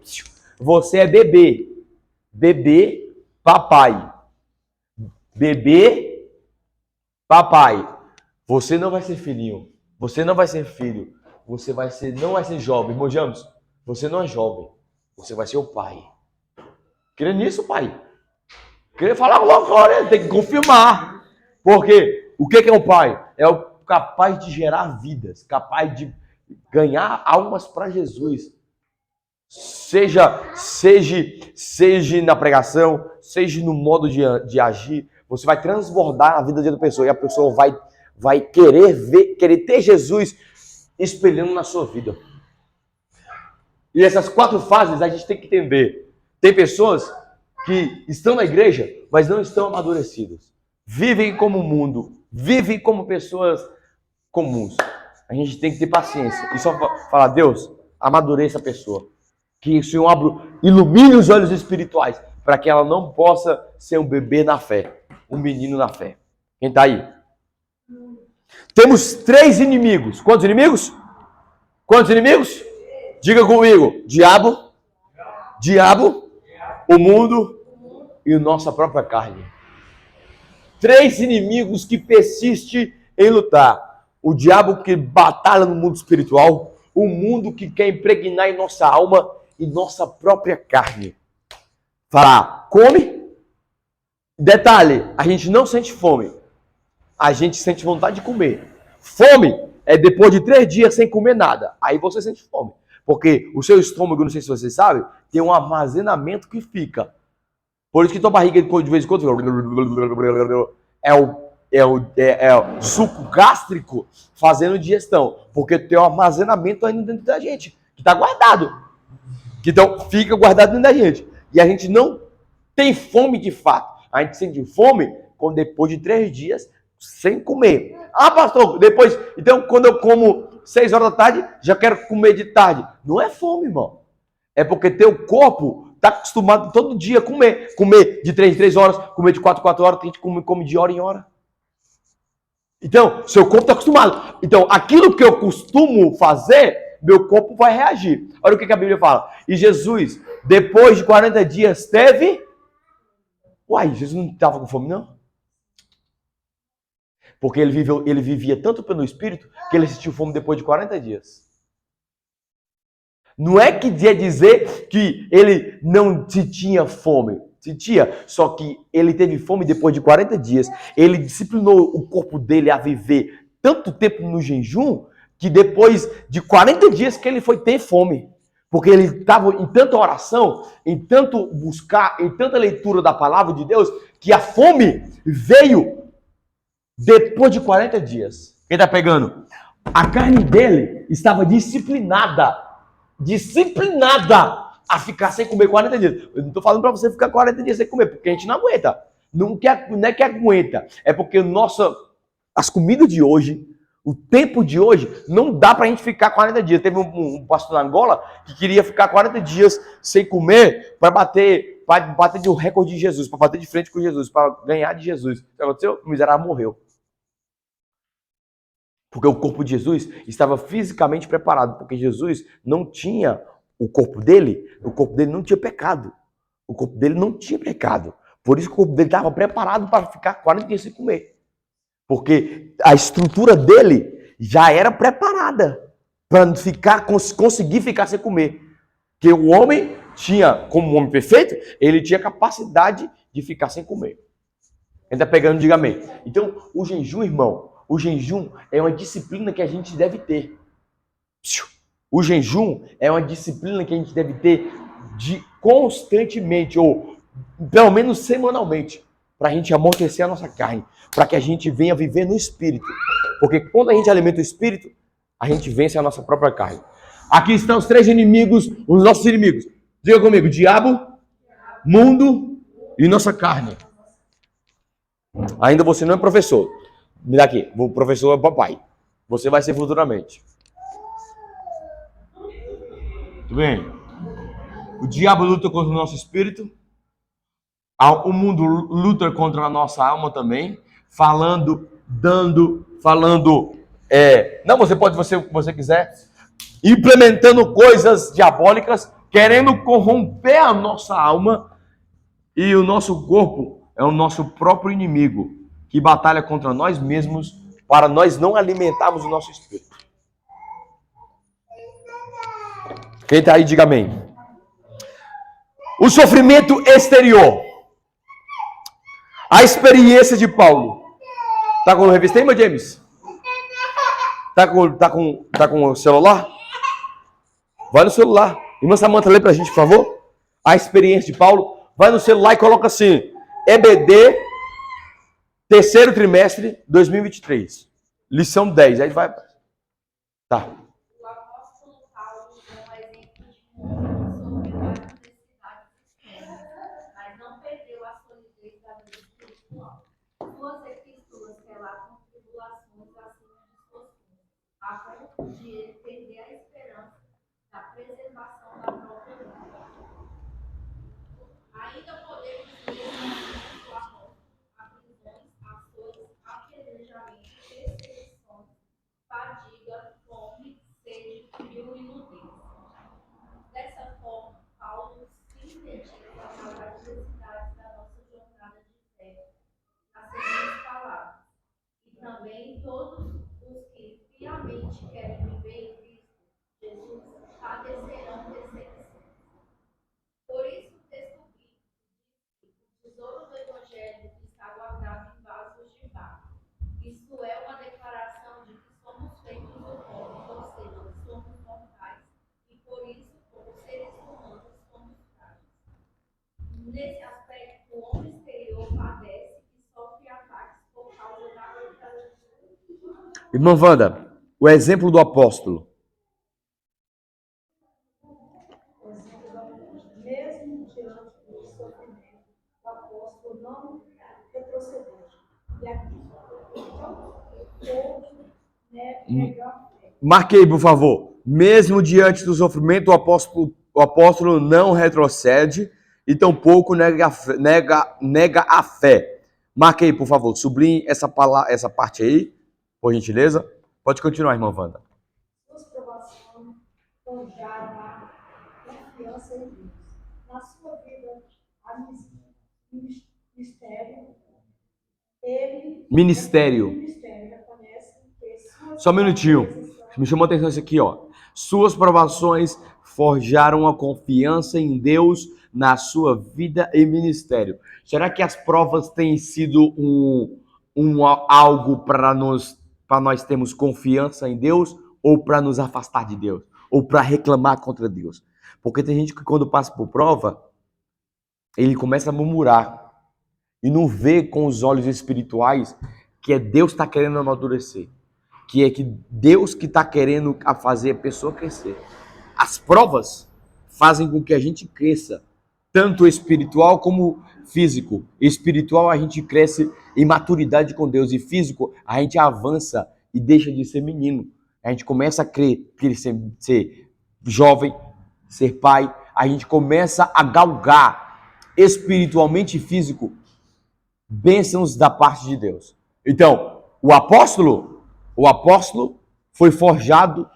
Você é bebê. Bebê, papai. Bebê, papai. Você não vai ser filhinho. Você não vai ser filho. Você não vai ser jovem. Irmão James, você não é jovem. Você vai ser o pai. Crê nisso, pai? Queria falar logo, glória, tem que confirmar. Porque o que é um pai? É o capaz de gerar vidas, capaz de ganhar almas para Jesus. Seja na pregação, seja no modo de agir, você vai transbordar a vida de outra pessoa e a pessoa vai querer ter Jesus espelhando na sua vida. E essas 4 fases a gente tem que entender. Tem pessoas que estão na igreja, mas não estão amadurecidos. Vivem como o mundo, vivem como pessoas comuns. A gente tem que ter paciência e só falar, Deus, amadureça a pessoa. Que o Senhor ilumine os olhos espirituais, para que ela não possa ser um bebê na fé, um menino na fé. Quem está aí? Temos 3 inimigos. Quantos inimigos? Quantos inimigos? Diga comigo. Diabo, o mundo e a nossa própria carne. 3 inimigos que persistem em lutar. O diabo que batalha no mundo espiritual, o mundo que quer impregnar em nossa alma e nossa própria carne. Falar, come. Detalhe, a gente não sente fome. A gente sente vontade de comer. Fome é depois de 3 dias sem comer nada. Aí você sente fome. Porque o seu estômago, não sei se você sabe, tem um armazenamento que fica. Por isso que tua barriga, de vez em quando, é o suco gástrico fazendo digestão. Porque tem um armazenamento ainda dentro da gente, que está guardado. Então, fica guardado dentro da gente. E a gente não tem fome de fato. A gente sente fome quando depois de 3 dias sem comer. Ah, pastor, depois... Então, quando eu como 6 horas da tarde, já quero comer de tarde. Não é fome, irmão. É porque teu corpo está acostumado todo dia a comer. Comer de 3 em 3 horas, comer de 4 em 4 horas, tem gente que come de hora em hora. Então, seu corpo está acostumado. Então, aquilo que eu costumo fazer, meu corpo vai reagir. Olha o que a Bíblia fala. E Jesus, depois de 40 dias, teve... Uai, Jesus não estava com fome, não? Porque ele vivia tanto pelo Espírito, que ele sentiu fome depois de 40 dias. Não é que quer dizer que ele não tinha fome. Sentia, só que ele teve fome depois de 40 dias. Ele disciplinou o corpo dele a viver tanto tempo no jejum, que depois de 40 dias que ele foi ter fome. Porque ele estava em tanta oração, em tanto buscar, em tanta leitura da palavra de Deus, que a fome veio depois de 40 dias. Quem está pegando? A carne dele estava disciplinada a ficar sem comer 40 dias. Eu não estou falando para você ficar 40 dias sem comer, porque a gente não aguenta. Não é que aguenta, é porque as comidas de hoje, o tempo de hoje, não dá para a gente ficar 40 dias. Teve um pastor na Angola que queria ficar 40 dias sem comer para bater de um recorde de Jesus, para bater de frente com Jesus, para ganhar de Jesus. O que aconteceu? O miserável morreu. Porque o corpo de Jesus estava fisicamente preparado, porque Jesus não tinha o corpo dele não tinha pecado. O corpo dele não tinha pecado. Por isso que o corpo dele estava preparado para ficar 40 dias sem comer. Porque a estrutura dele já era preparada para conseguir ficar sem comer. Porque o homem tinha, como um homem perfeito, ele tinha capacidade de ficar sem comer. Ele está pegando, diga amém. Então, o jejum, irmão, o jejum é uma disciplina que a gente deve ter. O jejum é uma disciplina que a gente deve ter constantemente, ou pelo menos semanalmente, para a gente amortecer a nossa carne, para que a gente venha viver no Espírito. Porque quando a gente alimenta o Espírito, a gente vence a nossa própria carne. Aqui estão os 3 inimigos, os nossos inimigos. Diga comigo, diabo, mundo e nossa carne. Ainda você não é professor. Me dá aqui, o professor é papai. Você vai ser futuramente. Tudo bem? O diabo luta contra o nosso espírito. O mundo luta contra a nossa alma também. Falando. Não, você pode, você quiser. Implementando coisas diabólicas. Querendo corromper a nossa alma. E o nosso corpo é o nosso próprio inimigo. Que batalha contra nós mesmos. Para nós não alimentarmos o nosso espírito. Quem está aí, diga amém. O sofrimento exterior. A experiência de Paulo. Tá com o revista aí, meu James? Tá com o celular? Vai no celular. Irmã Samanta, lê pra gente, por favor. A experiência de Paulo. Vai no celular e coloca assim. EBD, terceiro trimestre, 2023. Lição 10. Aí vai. Tá. De ele perder a esperança da preservação da própria vida. Ainda podemos ver o amor, a prisões, ações, apedrejamento, perseguições, fadiga, fome, sede, frio e nudez. Dessa forma, Paulo sintetiza as adversidades da nossa jornada de fé nas seguintes palavras. E também todos os que fielmente querem viver em Cristo Jesus padecerão perseguição. Por isso, o texto bíblico diz que o tesouro do Evangelho está guardado em vasos de barro. Isso é uma declaração de que somos feitos do pó, ou seja, somos mortais, e por isso, como seres humanos, somos frágeis. Nesse aspecto, o homem exterior padece e sofre ataques por causa da verdade. Irmã Wanda, o exemplo do apóstolo. Mesmo diante do sofrimento, o apóstolo não retrocedeu. E aqui, Marquei, por favor. Mesmo diante do sofrimento, o apóstolo o apóstolo não retrocede e tampouco nega a fé. Marque aí, por favor, sublinhe essa parte aí, por gentileza. Pode continuar, irmã Wanda. Suas provações forjaram a confiança em Deus. Na sua vida, a Ministério. reconhece que suas Só um minutinho. fraquezas são Me chamou a atenção isso aqui, ó. Suas provações forjaram a confiança em Deus na sua vida e ministério. Será que as provas têm sido algo para nós termos confiança em Deus ou para nos afastar de Deus? Ou para reclamar contra Deus? Porque tem gente que quando passa por prova, ele começa a murmurar e não vê com os olhos espirituais que é Deus que está querendo amadurecer. Que é que Deus que está querendo fazer a pessoa crescer. As provas fazem com que a gente cresça, tanto espiritual como físico. Espiritual a gente cresce em maturidade com Deus e físico a gente avança e deixa de ser menino. A gente começa a crescer, ser jovem, ser pai. A gente começa a galgar espiritualmente e físico bênçãos da parte de Deus. Então, o apóstolo foi forjado,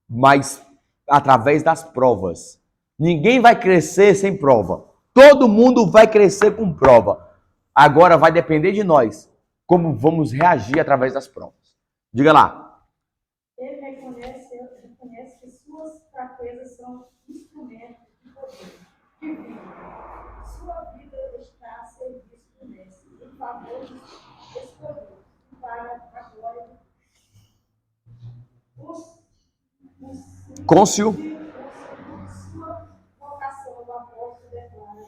mas através das provas. Ninguém vai crescer sem prova. Todo mundo vai crescer com prova. Agora vai depender de nós como vamos reagir através das provas. Diga lá. Ele reconhece que suas fraquezas são instrumentos de poder divino. Sua vida está a serviço do Mestre, em favor dos escolhidos, para a glória Côncio. Sua vocação do apóstolo declara,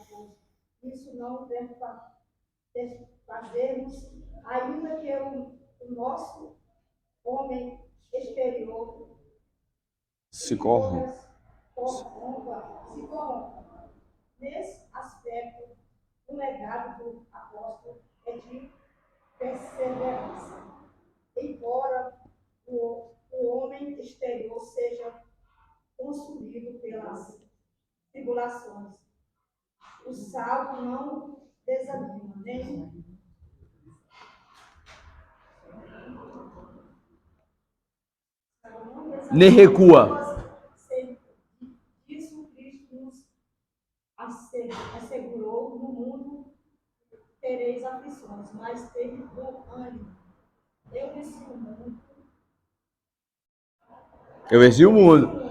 isso não deve fazermos, ainda que o nosso homem exterior se corrompa. Nesse aspecto, o legado do apóstolo é de perseverança. Embora o homem exterior seja consumido pelas tribulações, o salvo não desanima, Nem recua. Isso Cristo nos assegurou: no mundo tereis aflições, mas teve bom ânimo. Eu venci o mundo. Eu venci o mundo.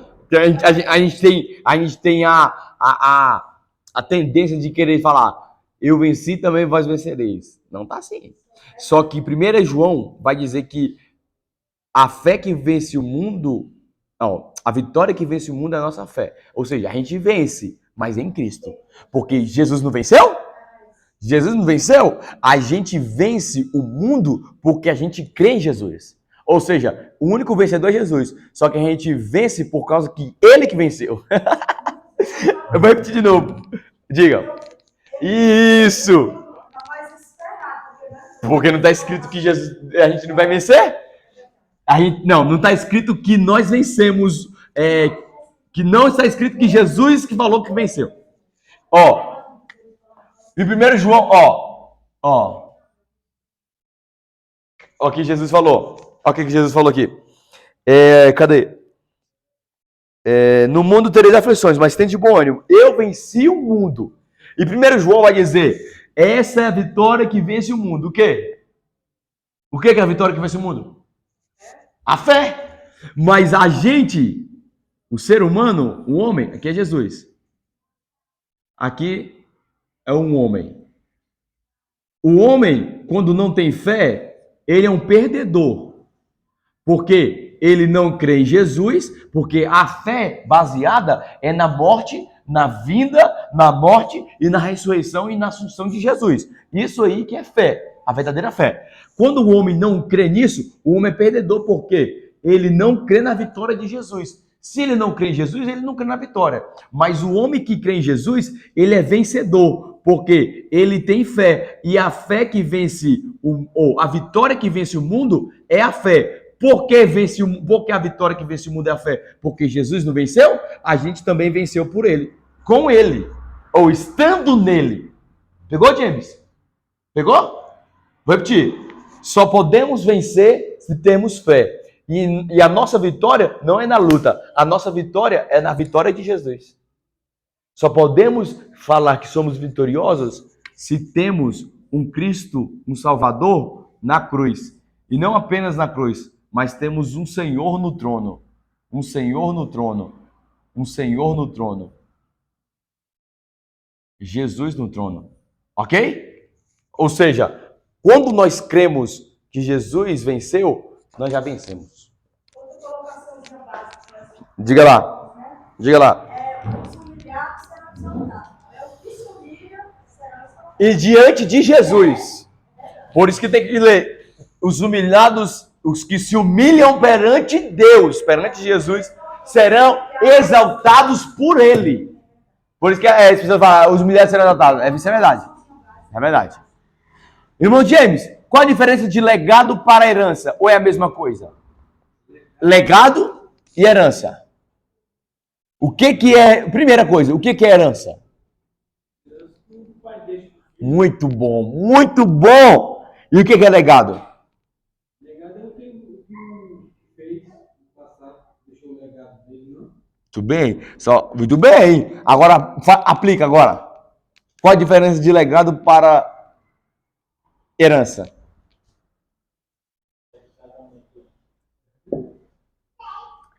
A gente tem a tendência de querer falar, eu venci, também vós vencereis. Não tá assim. Só que 1 João vai dizer que a fé que vence o mundo, não, a vitória que vence o mundo é a nossa fé. Ou seja, a gente vence, mas em Cristo. Porque Jesus não venceu? Jesus não venceu? A gente vence o mundo porque a gente crê em Jesus. Ou seja, o único vencedor é Jesus. Só que a gente vence por causa que ele que venceu. Eu vou repetir de novo. Diga. Isso. Porque não está escrito que a gente não vai vencer? Não está escrito que nós vencemos. Que não está escrito que Jesus que falou que venceu. Ó. Em 1 João, ó. Ó o que Jesus falou. Olha o que Jesus falou aqui. Cadê? No mundo tereis aflições, mas tende bom ânimo. Eu venci o mundo. E 1 João vai dizer, essa é a vitória que vence o mundo. O quê? O que é a vitória que vence o mundo? A fé. Mas a gente, o ser humano, o homem, aqui é Jesus. Aqui é um homem. O homem, quando não tem fé, ele é um perdedor. Porque ele não crê em Jesus, porque a fé baseada é na morte, na vinda, na morte e na ressurreição e na assunção de Jesus. Isso aí que é fé, a verdadeira fé. Quando o homem não crê nisso, o homem é perdedor, porque ele não crê na vitória de Jesus. Se ele não crê em Jesus, ele não crê na vitória. Mas o homem que crê em Jesus, ele é vencedor, porque ele tem fé. E a fé que vence, ou a vitória que vence o mundo é a fé. Por que a vitória que vence o mundo é a fé? Porque Jesus não venceu? A gente também venceu por ele. Com ele. Ou estando nele. Pegou, James? Pegou? Vou repetir. Só podemos vencer se temos fé. E a nossa vitória não é na luta. A nossa vitória é na vitória de Jesus. Só podemos falar que somos vitoriosos se temos um Cristo, um Salvador, na cruz. E não apenas na cruz, mas temos um Senhor no trono. Um Senhor no trono. Um Senhor no trono. Jesus no trono. Ok? Ou seja, quando nós cremos que Jesus venceu, nós já vencemos. Outra colocaçãozinha básica. Diga lá. Diga lá. Os humilhados serão exaltados. O que se humilha será exaltado. E diante de Jesus. Por isso que tem que ler. Os humilhados, os que se humilham perante Deus, perante Jesus, serão exaltados por Ele. Por isso que as pessoas falam, os humilhados serão exaltados. Isso é verdade. É verdade. Irmão James, qual a diferença de legado para herança? Ou é a mesma coisa? Legado e herança. O que é... Primeira coisa, o que é herança? Muito bom, muito bom. E o que é legado? Legado é o que fez no passado, deixou o legado dele, não? Muito bem, muito bem. Agora, aplica agora. Qual a diferença de legado para herança?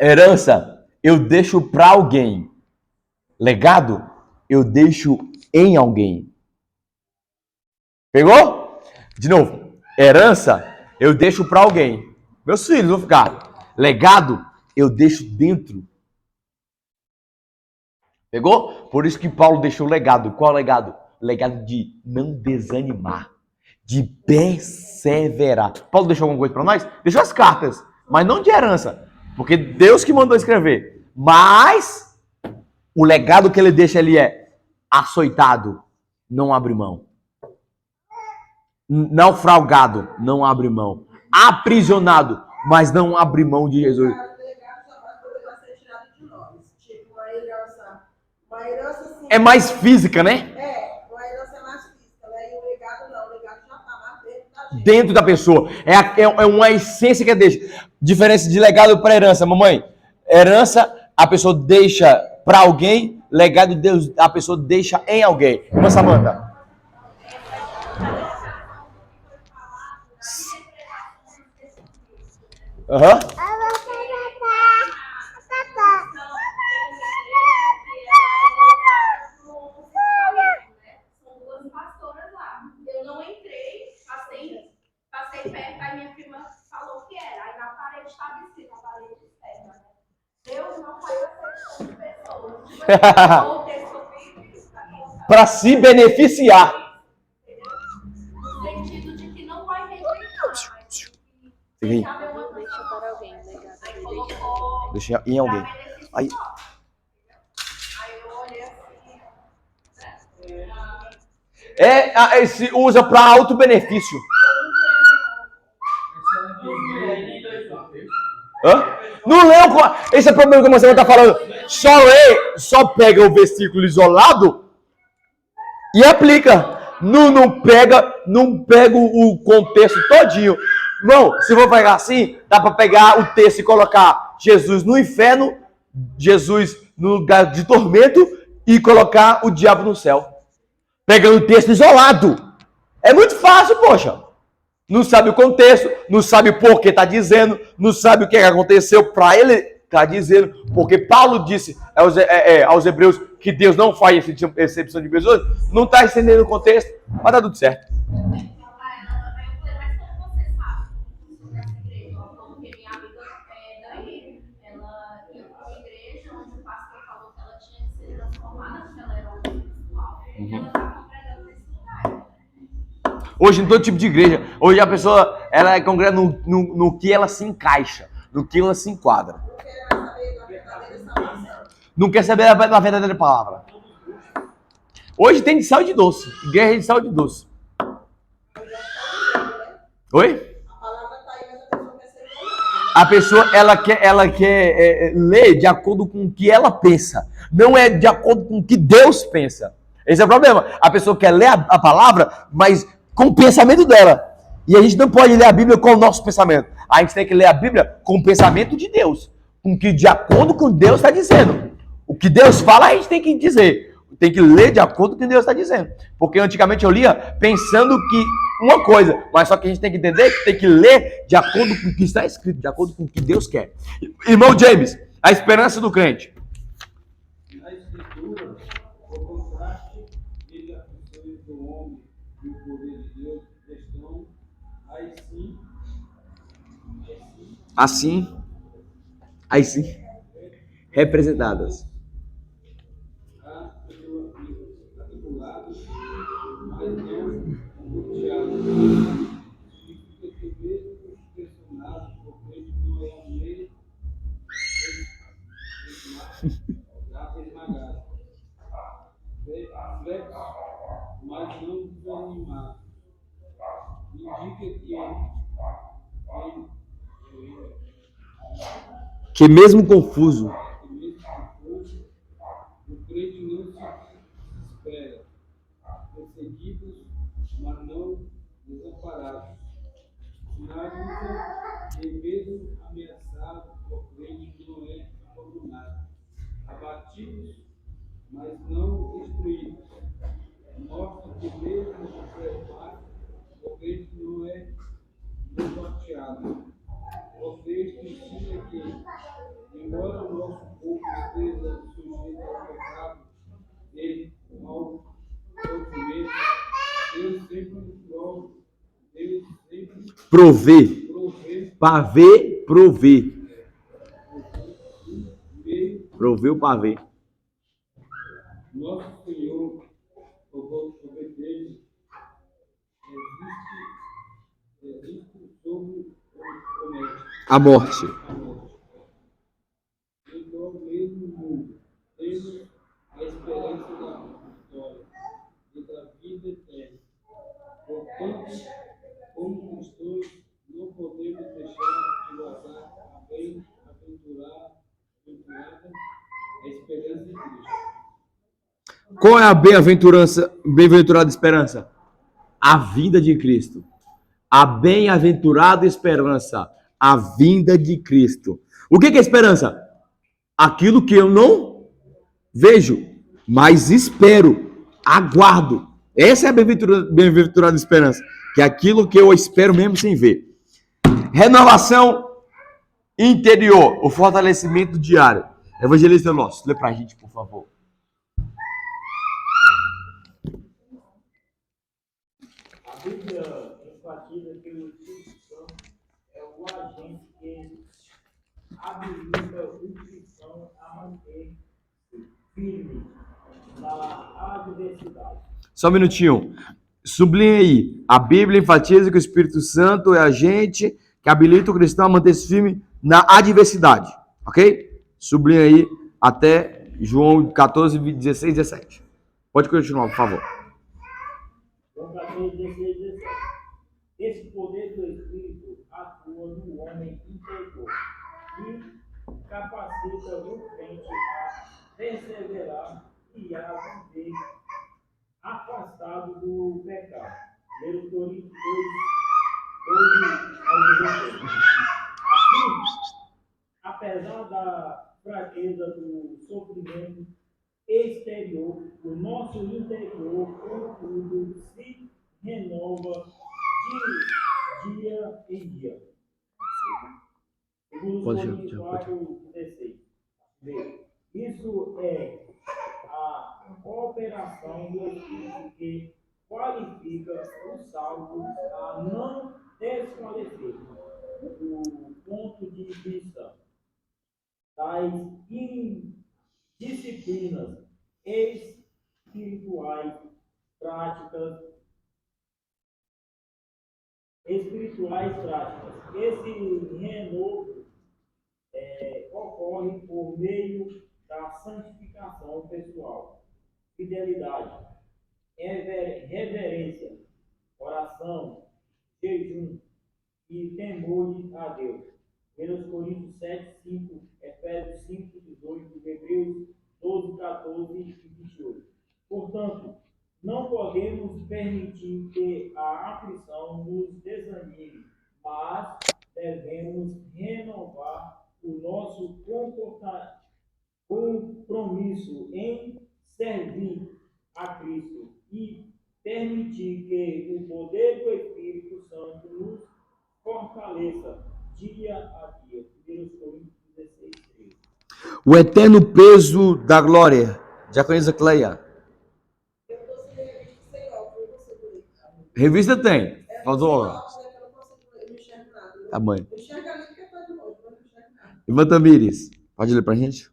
Herança, eu deixo para alguém. Legado, eu deixo em alguém. Pegou? De novo. Herança, eu deixo para alguém. Meus filhos vão ficar. Legado, eu deixo dentro. Pegou? Por isso que Paulo deixou o legado. Qual legado? Legado de não desanimar. De perseverar. Paulo deixou alguma coisa para nós? Deixou as cartas. Mas não de herança. Porque Deus que mandou escrever. Mas o legado que ele deixa ali é açoitado. Não abre mão. Naufragado, não abre mão. Aprisionado, mas não abre mão de Jesus. É mais física, né? Uma herança é mais física, né? E o legado não. O legado já está mais dentro da gente. Dentro da pessoa. É uma essência que deixa. Diferença de legado para herança, mamãe. Herança, a pessoa deixa para alguém. Legado de Deus, a pessoa deixa em alguém. Irmã Samanta. Aham. São duas pastoras lá. Eu não entrei, passei perto, aí minha prima falou que era. Aí na parede estava escrito, na parede externa, né? Deus não faz acepção de pessoas. Tipo, ou texto bíblico Para se beneficiar. no sentido de que não vai rejeitar, mas Sim. deixa para alguém, legado. Aí colocou Deixa em alguém. Aí. Aí eu olhei assim. Se usa para auto-benefício. Hã? Não leu. Esse é o problema que você está falando. Só pega o versículo isolado e aplica. Não pega o contexto todinho. Irmão, se for pegar assim, dá para pegar o texto e colocar Jesus no inferno, Jesus no lugar de tormento e colocar o diabo no céu. Pegando o texto isolado. É muito fácil, poxa. Não sabe o contexto, não sabe por que está dizendo, não sabe o que aconteceu para ele estar dizendo, porque Paulo disse aos hebreus que Deus não faz exceção de pessoas, não está entendendo o contexto, mas tá tudo certo. Hoje, em todo tipo de igreja, hoje a pessoa ela congrega no que ela se encaixa, no que ela se enquadra. Não quer saber da verdadeira palavra. Hoje tem de sal e de doce. Igreja de sal e de doce. Oi? A pessoa, ela quer ler de acordo com o que ela pensa. Não é de acordo com o que Deus pensa. Esse é o problema. A pessoa quer ler a palavra, mas com o pensamento dela. E a gente não pode ler a Bíblia com o nosso pensamento. A gente tem que ler a Bíblia com o pensamento de Deus. Com que de acordo com o que Deus está dizendo. O que Deus fala, a gente tem que dizer. Tem que ler de acordo com o que Deus está dizendo. Porque antigamente eu lia pensando que uma coisa, mas só que a gente tem que entender que tem que ler de acordo com o que está escrito, de acordo com o que Deus quer. Irmão James, a esperança do crente. Na Escritura, o contraste entre as funções do homem e o poder de Deus estão Assim, representadas. Atribulados, mas não angustiados. Significa que mesmo pressionados por Cristo não é a lei esmagado. Flexo, mas não desanimado. Indica Que mesmo confuso, o crente não se desespera, perseguidos, mas não desamparados. Sinaliza que mesmo ameaçado, o crente não é abandonado. Abatidos, mas não destruídos. Mostra que mesmo preservado, o crente não é desnorteado. O texto ensina que, embora o nosso corpo esteja sujeito ao pecado e ao sofrimento, Deus sempre prover. Pavê, prover. Prover o pavê. Nosso Senhor, obediente, existe sobre A morte. Então, mesmo mundo, temos a esperança da vitória e da vida eterna. Portanto, como cristãos, não podemos deixar de gozar a bem-aventurada a esperança de Cristo. Qual é a bem-aventurada esperança? A vinda de Cristo. A bem-aventurada esperança. A vinda de Cristo. O que é esperança? Aquilo que eu não vejo, mas espero, aguardo. Essa é a bem-aventurada esperança. Que é aquilo que eu espero mesmo sem ver. Renovação interior. O fortalecimento diário. Evangelista nosso, lê pra gente, por favor. A Bíblia enfatiza que o Espírito Santo é o agente que habilita o cristão a manter firme na adversidade. Só um minutinho. Sublinha aí. A Bíblia enfatiza que o Espírito Santo é agente que habilita o cristão a manter-se firme na adversidade. Ok? Sublinha aí até João 14, 16, 17. Pode continuar, por favor. João 14, 16, 17. Esse poder do Espírito atua no homem interior e capacita o crente a perseverar e a viver afastado do pecado. 1 Coríntios 12 ao 16. Assim, apesar da fraqueza do sofrimento exterior, o nosso interior, contudo, se renova de dia em dia. Segundo Coríntios 4, 16. Isso é a operação do Espírito que qualifica os salvos a não desfalecer do ponto de vista das disciplinas espirituais práticas. Esse renovo ocorre por meio da santificação pessoal, fidelidade, reverência, oração, jejum e temor a Deus. 1 Coríntios 7, 5, Efésios 5, 18, Hebreus 12, 14 e 28. Portanto, não podemos permitir que a aflição nos desanime, mas devemos renovar o nosso compromisso em servir a Cristo e permitir que o poder do Espírito Santo nos fortaleça dia a dia. 1 Coríntios 16, 13. O eterno peso da glória. Diaconisa Cleia. Eu estou sem revista sem óculos, eu não consigo ler. Revista tem. É, Faltou. sem óculos, é que eu não consigo ler, eu não enxergo nada. Tá bom. Eu enxergo ali porque está de longe, mas eu não enxergo nada. Irmã Tamires, pode ler pra gente?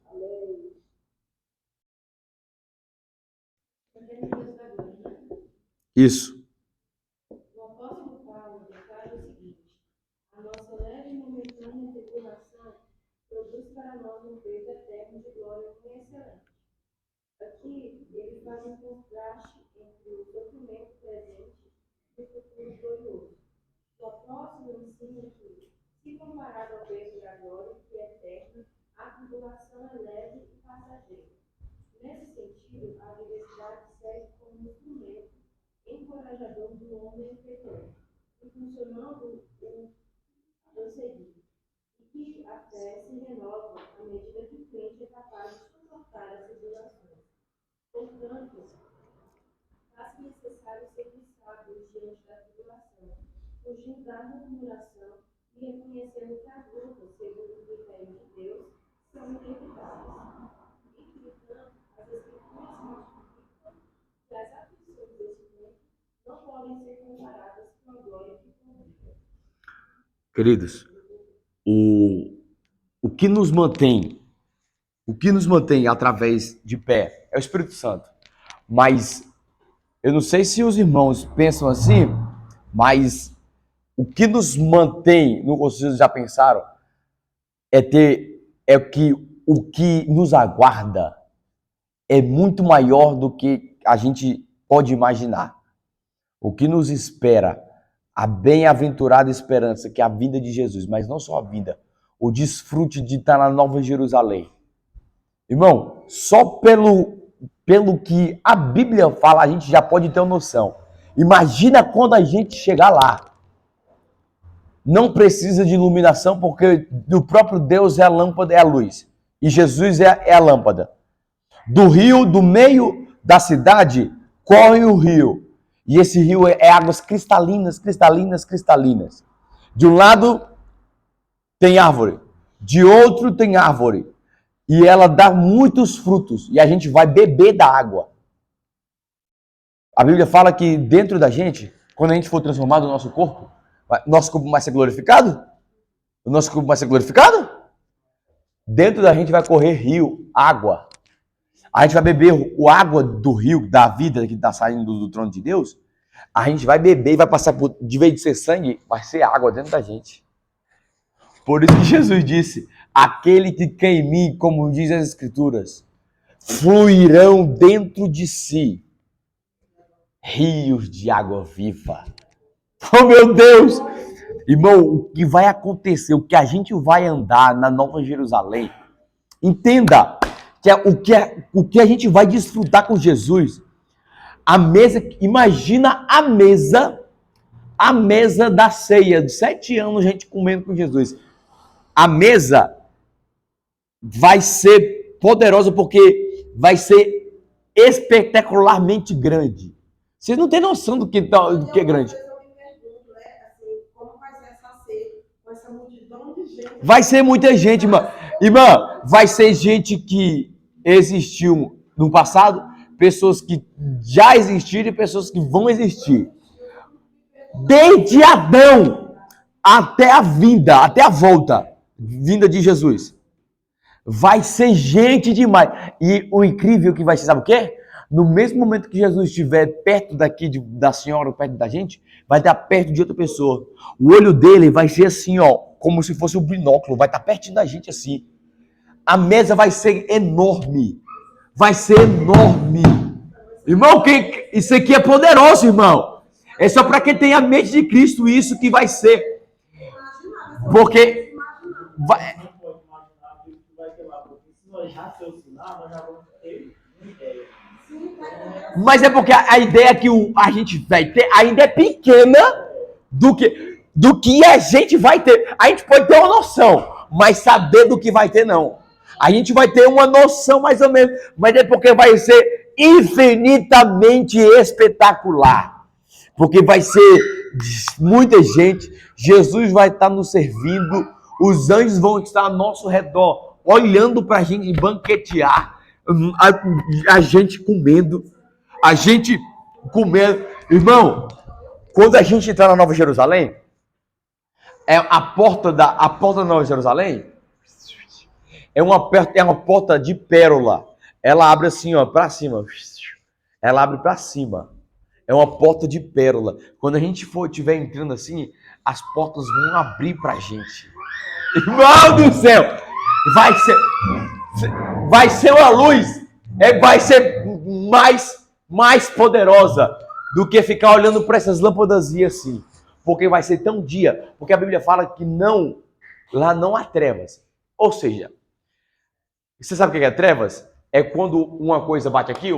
Isso. O apóstolo Paulo declara o seguinte: a nossa leve e momentânea tribulação produz para nós um peso eterno de glória muito excelente. Aqui, ele faz um contraste entre o sofrimento presente e o futuro glorioso. O apóstolo ensina que, se comparado ao peso da glória, que é eterna, a tribulação é leve e passageira. Nesse sentido, a adversidade serve como instrumento encorajador do homem interior, impulsionando o prosseguir, e que a fé se renova à medida que o crente é capaz de suportar as tribulações. Portanto, faz-se necessário ser sábio diante da tribulação, fugindo da murmuração e reconhecendo que as lutas, segundo o critério de Deus, são inevitáveis. Entretanto, as Escrituras notificam que as aflições deste mundo não podem ser comparadas com a glória que convida. Queridos, o que nos mantém através de pé é o Espírito Santo. Mas eu não sei se os irmãos pensam assim, mas o que nos mantém, não sei se vocês já pensaram, o que nos aguarda é muito maior do que a gente pode imaginar. O que nos espera, a bem-aventurada esperança, que é a vinda de Jesus, mas não só a vinda, o desfrute de estar na Nova Jerusalém. Irmão, só pelo que a Bíblia fala, a gente já pode ter uma noção. Imagina quando a gente chegar lá. Não precisa de iluminação, porque o próprio Deus é a lâmpada, é a luz. E Jesus é a lâmpada. Do rio, do meio da cidade, corre o rio. E esse rio é águas cristalinas, cristalinas, cristalinas. De um lado tem árvore, de outro tem árvore. E ela dá muitos frutos. E a gente vai beber da água. A Bíblia fala que dentro da gente, quando a gente for transformado no nosso corpo vai ser glorificado? O nosso corpo vai ser glorificado? Dentro da gente vai correr rio, água. A gente vai beber a água do rio, da vida que está saindo do trono de Deus. A gente vai beber e vai passar por, de vez de ser sangue, vai ser água dentro da gente. Por isso que Jesus disse, aquele que crê em mim, como diz as Escrituras, fluirão dentro de si rios de água viva. Oh, meu Deus! Irmão, o que vai acontecer, o que a gente vai andar na Nova Jerusalém, entenda o que a gente vai desfrutar com Jesus. A mesa, imagina a mesa da ceia, de 7 anos a gente comendo com Jesus. A mesa vai ser poderosa porque vai ser espetacularmente grande. Vocês não têm noção do que é grande. Vai ser muita gente, irmã. Irmã, vai ser gente que existiu no passado, pessoas que já existiram e pessoas que vão existir. Desde Adão até a volta de Jesus. Vai ser gente demais. E o incrível que vai ser, sabe o quê? No mesmo momento que Jesus estiver perto daqui da senhora, perto da gente, vai estar perto de outra pessoa. O olho dele vai ser assim, ó, como se fosse um binóculo, vai estar pertinho da gente assim. A mesa vai ser enorme. Vai ser enorme. Irmão, isso aqui é poderoso, irmão. É só para quem tem a mente de Cristo isso que vai ser. Porque Vai- Não pode imaginar o que vai ter lá, porque se nós raciocinar, nós já vamos ter uma ideia. Mas é porque a ideia que a gente vai ter ainda é pequena do que a gente vai ter. A gente pode ter uma noção, mas saber do que vai ter, não. A gente vai ter uma noção mais ou menos, mas é porque vai ser infinitamente espetacular. Porque vai ser muita gente, Jesus vai estar nos servindo, os anjos vão estar ao nosso redor, olhando para a gente banquetear, a gente comendo, Irmão, quando a gente entrar na Nova Jerusalém, a porta da Nova Jerusalém é uma porta de pérola. Ela abre assim, ó, para cima. Ela abre para cima. É uma porta de pérola. Quando a gente estiver entrando assim, as portas vão abrir pra gente. Irmão do céu! Vai ser uma luz. Vai ser mais poderosa do que ficar olhando para essas lâmpadas assim. Porque vai ser tão dia. Porque a Bíblia fala que lá não há trevas. Ou seja, você sabe o que é trevas? É quando uma coisa bate aqui,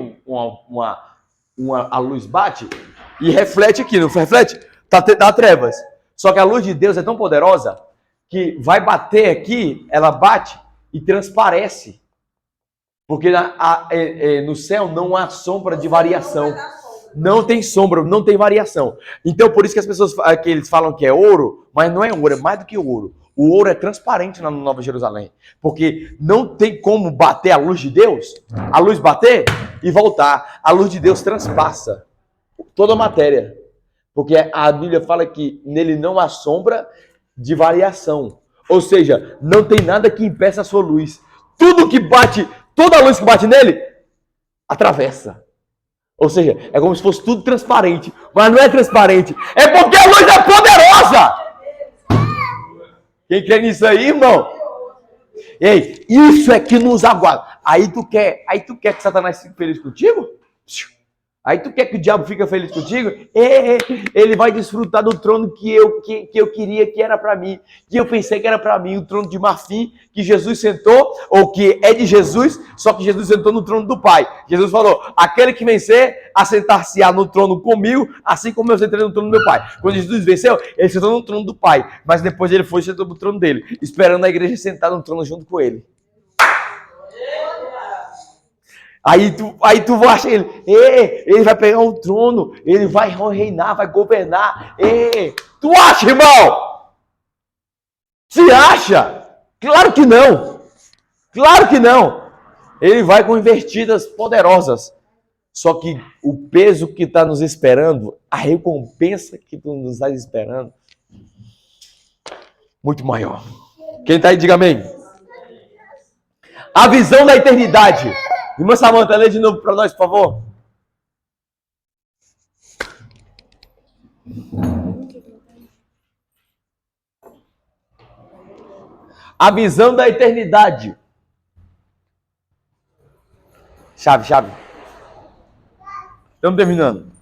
a luz bate e reflete aqui, não reflete? Dá trevas. Só que a luz de Deus é tão poderosa que vai bater aqui, ela bate e transparece. Porque no céu não há sombra de variação. Não tem sombra, não tem variação. Então, por isso que as pessoas que eles falam que é ouro, mas não é ouro, é mais do que ouro. O ouro é transparente na Nova Jerusalém. Porque não tem como bater a luz de Deus, a luz bater e voltar. A luz de Deus transpassa toda a matéria. Porque a Bíblia fala que nele não há sombra de variação. Ou seja, não tem nada que impeça a sua luz. Tudo que bate, toda a luz que bate nele, atravessa. Ou seja, é como se fosse tudo transparente. Mas não é transparente. É porque a luz é poderosa. Quem crê nisso aí, irmão? Ei, isso é que nos aguarda. Aí tu quer que Satanás fique feliz contigo? Aí tu quer que o diabo fique feliz contigo? Ele vai desfrutar do trono que eu queria que era para mim. Que eu pensei que era para mim, o trono de marfim que Jesus sentou, ou que é de Jesus, só que Jesus sentou no trono do Pai. Jesus falou, aquele que vencer, assentar-se-á no trono comigo, assim como eu sentei no trono do meu Pai. Quando Jesus venceu, ele sentou no trono do Pai, mas depois ele foi e sentou no trono dele, esperando a igreja sentar no trono junto com ele. Aí tu acha ele vai pegar o trono, ele vai reinar, vai governar. Tu acha, irmão? Se acha? Claro que não. Claro que não. Ele vai com investidas poderosas. Só que o peso que está nos esperando, a recompensa que nos está esperando, muito maior. Quem está aí, diga amém. A visão da eternidade. Irmã Samanta, lê de novo para nós, por favor. A visão da eternidade. Chave. Estamos terminando.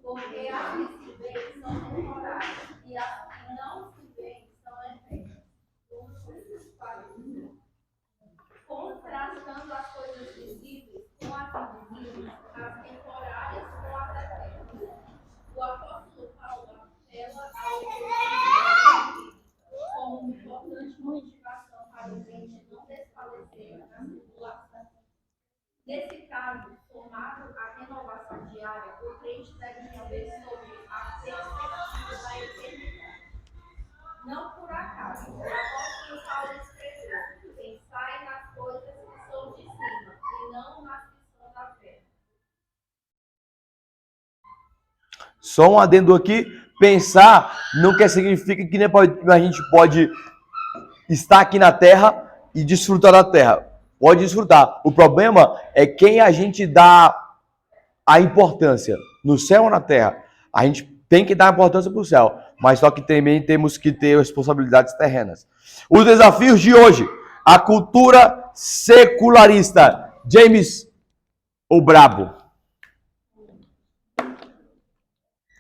Porque as que se veem são temporárias e as que não se veem são eternas. Contrastando as coisas visíveis com as invisíveis, as temporárias com as eternas. O apóstolo Paulo apela ao espírito como uma importante motivação para o crente não desfalecer na tribulação. Nesse caso, somado à renovação diária, o crente deve saber sobre a perspectiva da eternidade. Não por acaso, o apóstolo Paulo escreveu: pensai nas coisas que são de cima e não nas que são da terra. Só um adendo aqui, pensar não quer significa que nem a gente pode estar aqui na terra e desfrutar da terra. Pode desfrutar. O problema é quem a gente dá a importância, no céu ou na terra. A gente tem que dar importância para o céu. mas só que também temos que ter responsabilidades terrenas. Os desafios de hoje, a cultura secularista. James, o brabo.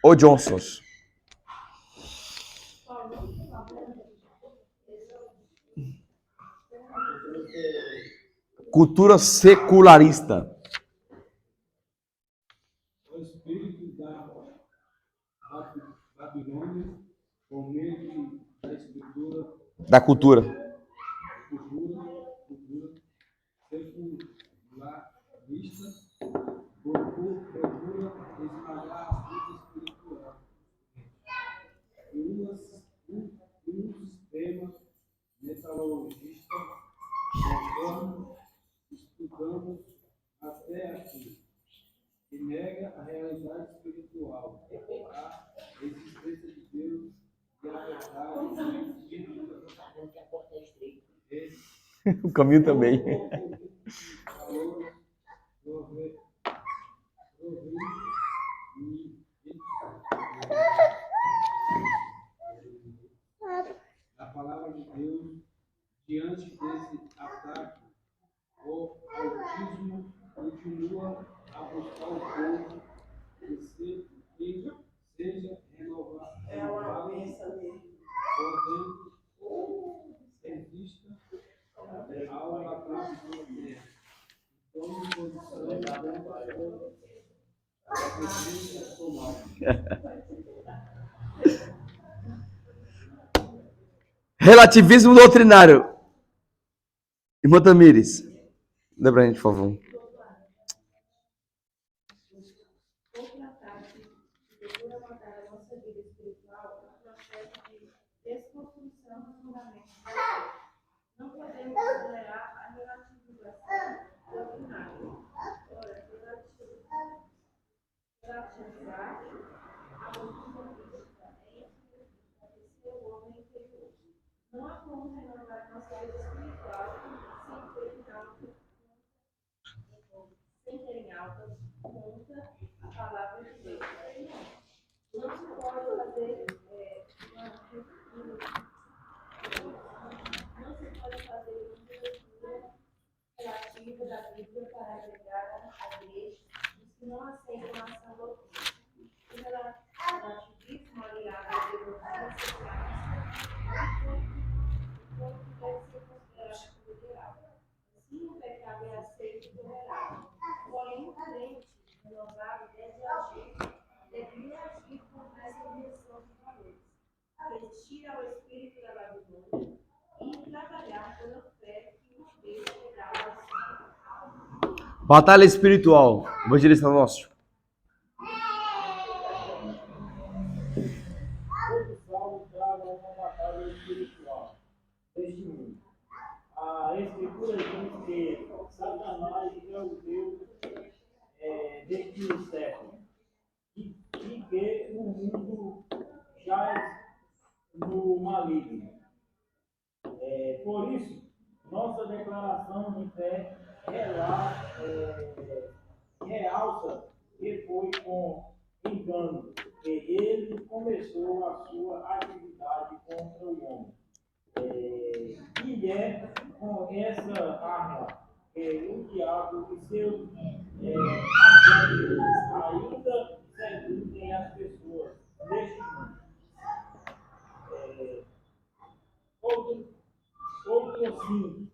O Johnsons. Cultura secularista. O espírito da Babilônia, por meio da escritura, Da cultura. secularista, procura esmagar a vida espiritual. E um sistema metalurgista, conforme estudamos até aqui, que nega a realidade espiritual, a existência de Deus e a verdade bíblica. O caminho também. A palavra de Deus diante desse ataque, o autismo continua a buscar o povo que seja renovado por dentro, sem vista ao ataque do terra. Tome posição Relativismo doutrinário. Irmã Tamires, dê pra gente, por favor. Outra parte que procura matar a nossa vida espiritual é o processo de desconstrução dos fundamentos da fé. Não podemos tolerar a relativização doutrinária. Ora, relativizar a doutrina bíblica é enfraquecer o homem interior. Não há como renovar nossa vida espiritual sem ter em alta conta a palavra de Deus. Não se pode fazer uma relativa da Bíblia para agregar à igreja os que não aceitam a ação doutrina. O relativismo aliado à teologia deve ser considerado liberal. Assim, o pecado é aceito e tolerado. Porém, o crente renovado deve agir com essa dimensão de valores, resistir ao espírito da Babilônia e trabalhar pela fé que nos deixa chegar ao céu. Batalha espiritual. Evangelista nosso. Todo salmo trava uma batalha espiritual deste mundo. A Escritura diz que Satanás é o Deus deste século e que o mundo jaz no maligno. Por isso, nossa declaração de fé realça que foi com engano que ele começou a sua atividade contra o homem. E é com essa arma que o diabo e seus agentes ainda seduzem as pessoas neste mundo. Outro assim,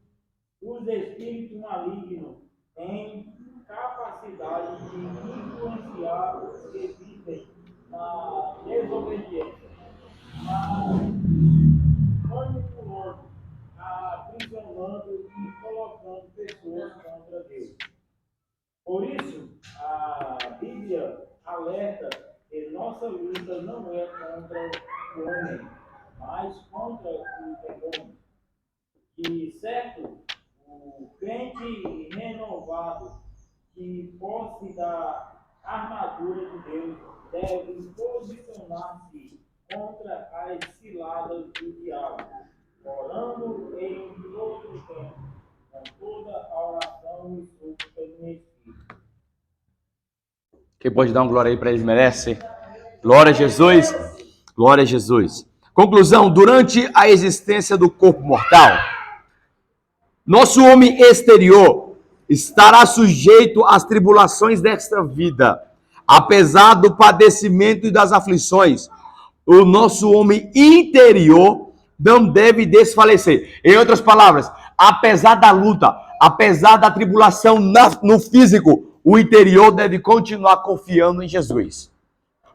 os espíritos malignos têm capacidade de influenciar os que vivem na desobediência, manipulando, aprisionando e colocando pessoas contra Deus. Por isso, a Bíblia alerta que nossa luta não é contra o homem, mas contra o demônio. E certo, o crente renovado, que posse da armadura de Deus, deve posicionar-se contra as ciladas do diabo, orando em todo o tempo, com toda a oração e súplica no Espírito. Quem pode dar uma glória aí para eles merece? Glória a Jesus. Glória a Jesus. Conclusão, durante a existência do corpo mortal, nosso homem exterior estará sujeito às tribulações desta vida. Apesar do padecimento e das aflições, o nosso homem interior não deve desfalecer. Em outras palavras, apesar da luta, apesar da tribulação no físico, o interior deve continuar confiando em Jesus.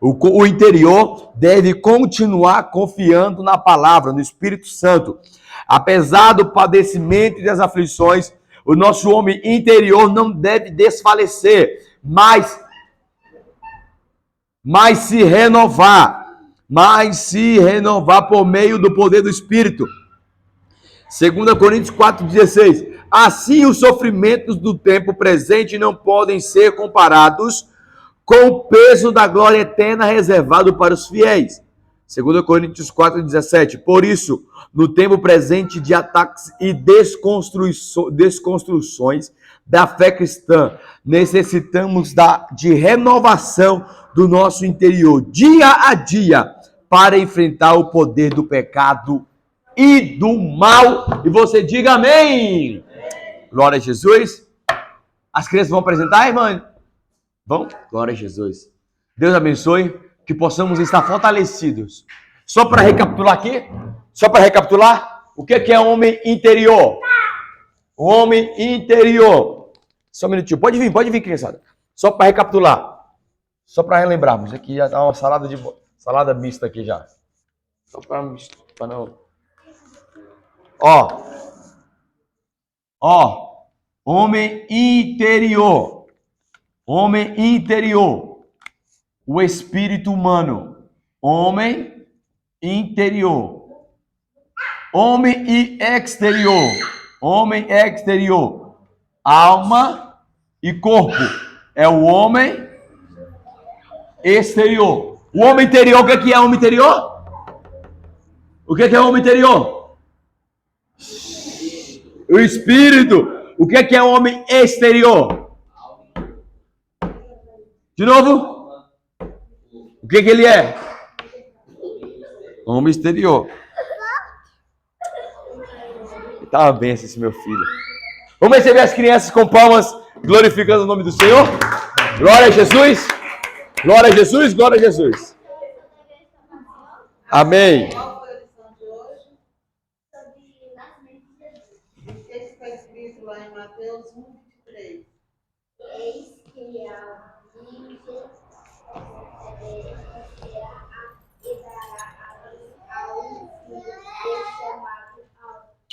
O interior deve continuar confiando na palavra, no Espírito Santo. Apesar do padecimento e das aflições, o nosso homem interior não deve desfalecer, mas se renovar por meio do poder do Espírito. 2 Coríntios 4,16. Assim, os sofrimentos do tempo presente não podem ser comparados com o peso da glória eterna reservado para os fiéis. 2 Coríntios 4,17. Por isso, no tempo presente de ataques e desconstruções da fé cristã, necessitamos de renovação do nosso interior, dia a dia, para enfrentar o poder do pecado e do mal. E você diga amém. Glória a Jesus. As crianças vão apresentar, irmã? Vão? Glória a Jesus. Deus abençoe, que possamos estar fortalecidos. Só para recapitular aqui, o que é homem interior? O homem interior. Só um minutinho. Pode vir, criançada. Só para recapitular. Só para relembrarmos. Aqui já dá uma salada mista aqui já. Só para não... Homem interior. Homem interior. O espírito humano. Homem interior. Homem e exterior. Homem exterior. Alma e corpo. É o homem exterior. O homem interior, o que é homem interior? O que é homem interior? O espírito. O que é homem exterior? De novo? O que ele é? Homem exterior. Tá uma benção esse meu filho. Vamos receber as crianças com palmas, glorificando o nome do Senhor. Glória a Jesus. Glória a Jesus, glória a Jesus. Amém. Qual foi a lição de hoje? O que está escrito lá em Mateus 1:23? Eis que a virgem e dará ao filho chamado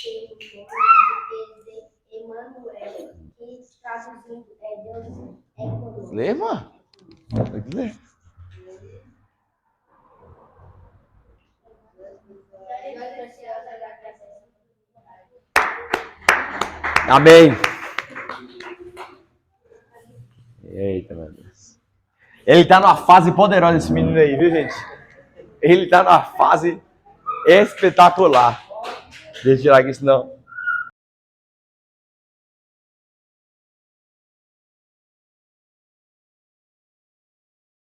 pelo nome de Emanuel, que traduzindo é Deus é conosco. Lê, irmã. Tem que ler. Amém. Eita, meu Deus. Ele tá numa fase poderosa, esse menino aí, viu, gente? Ele tá numa fase espetacular. Deixa eu tirar aqui, senão...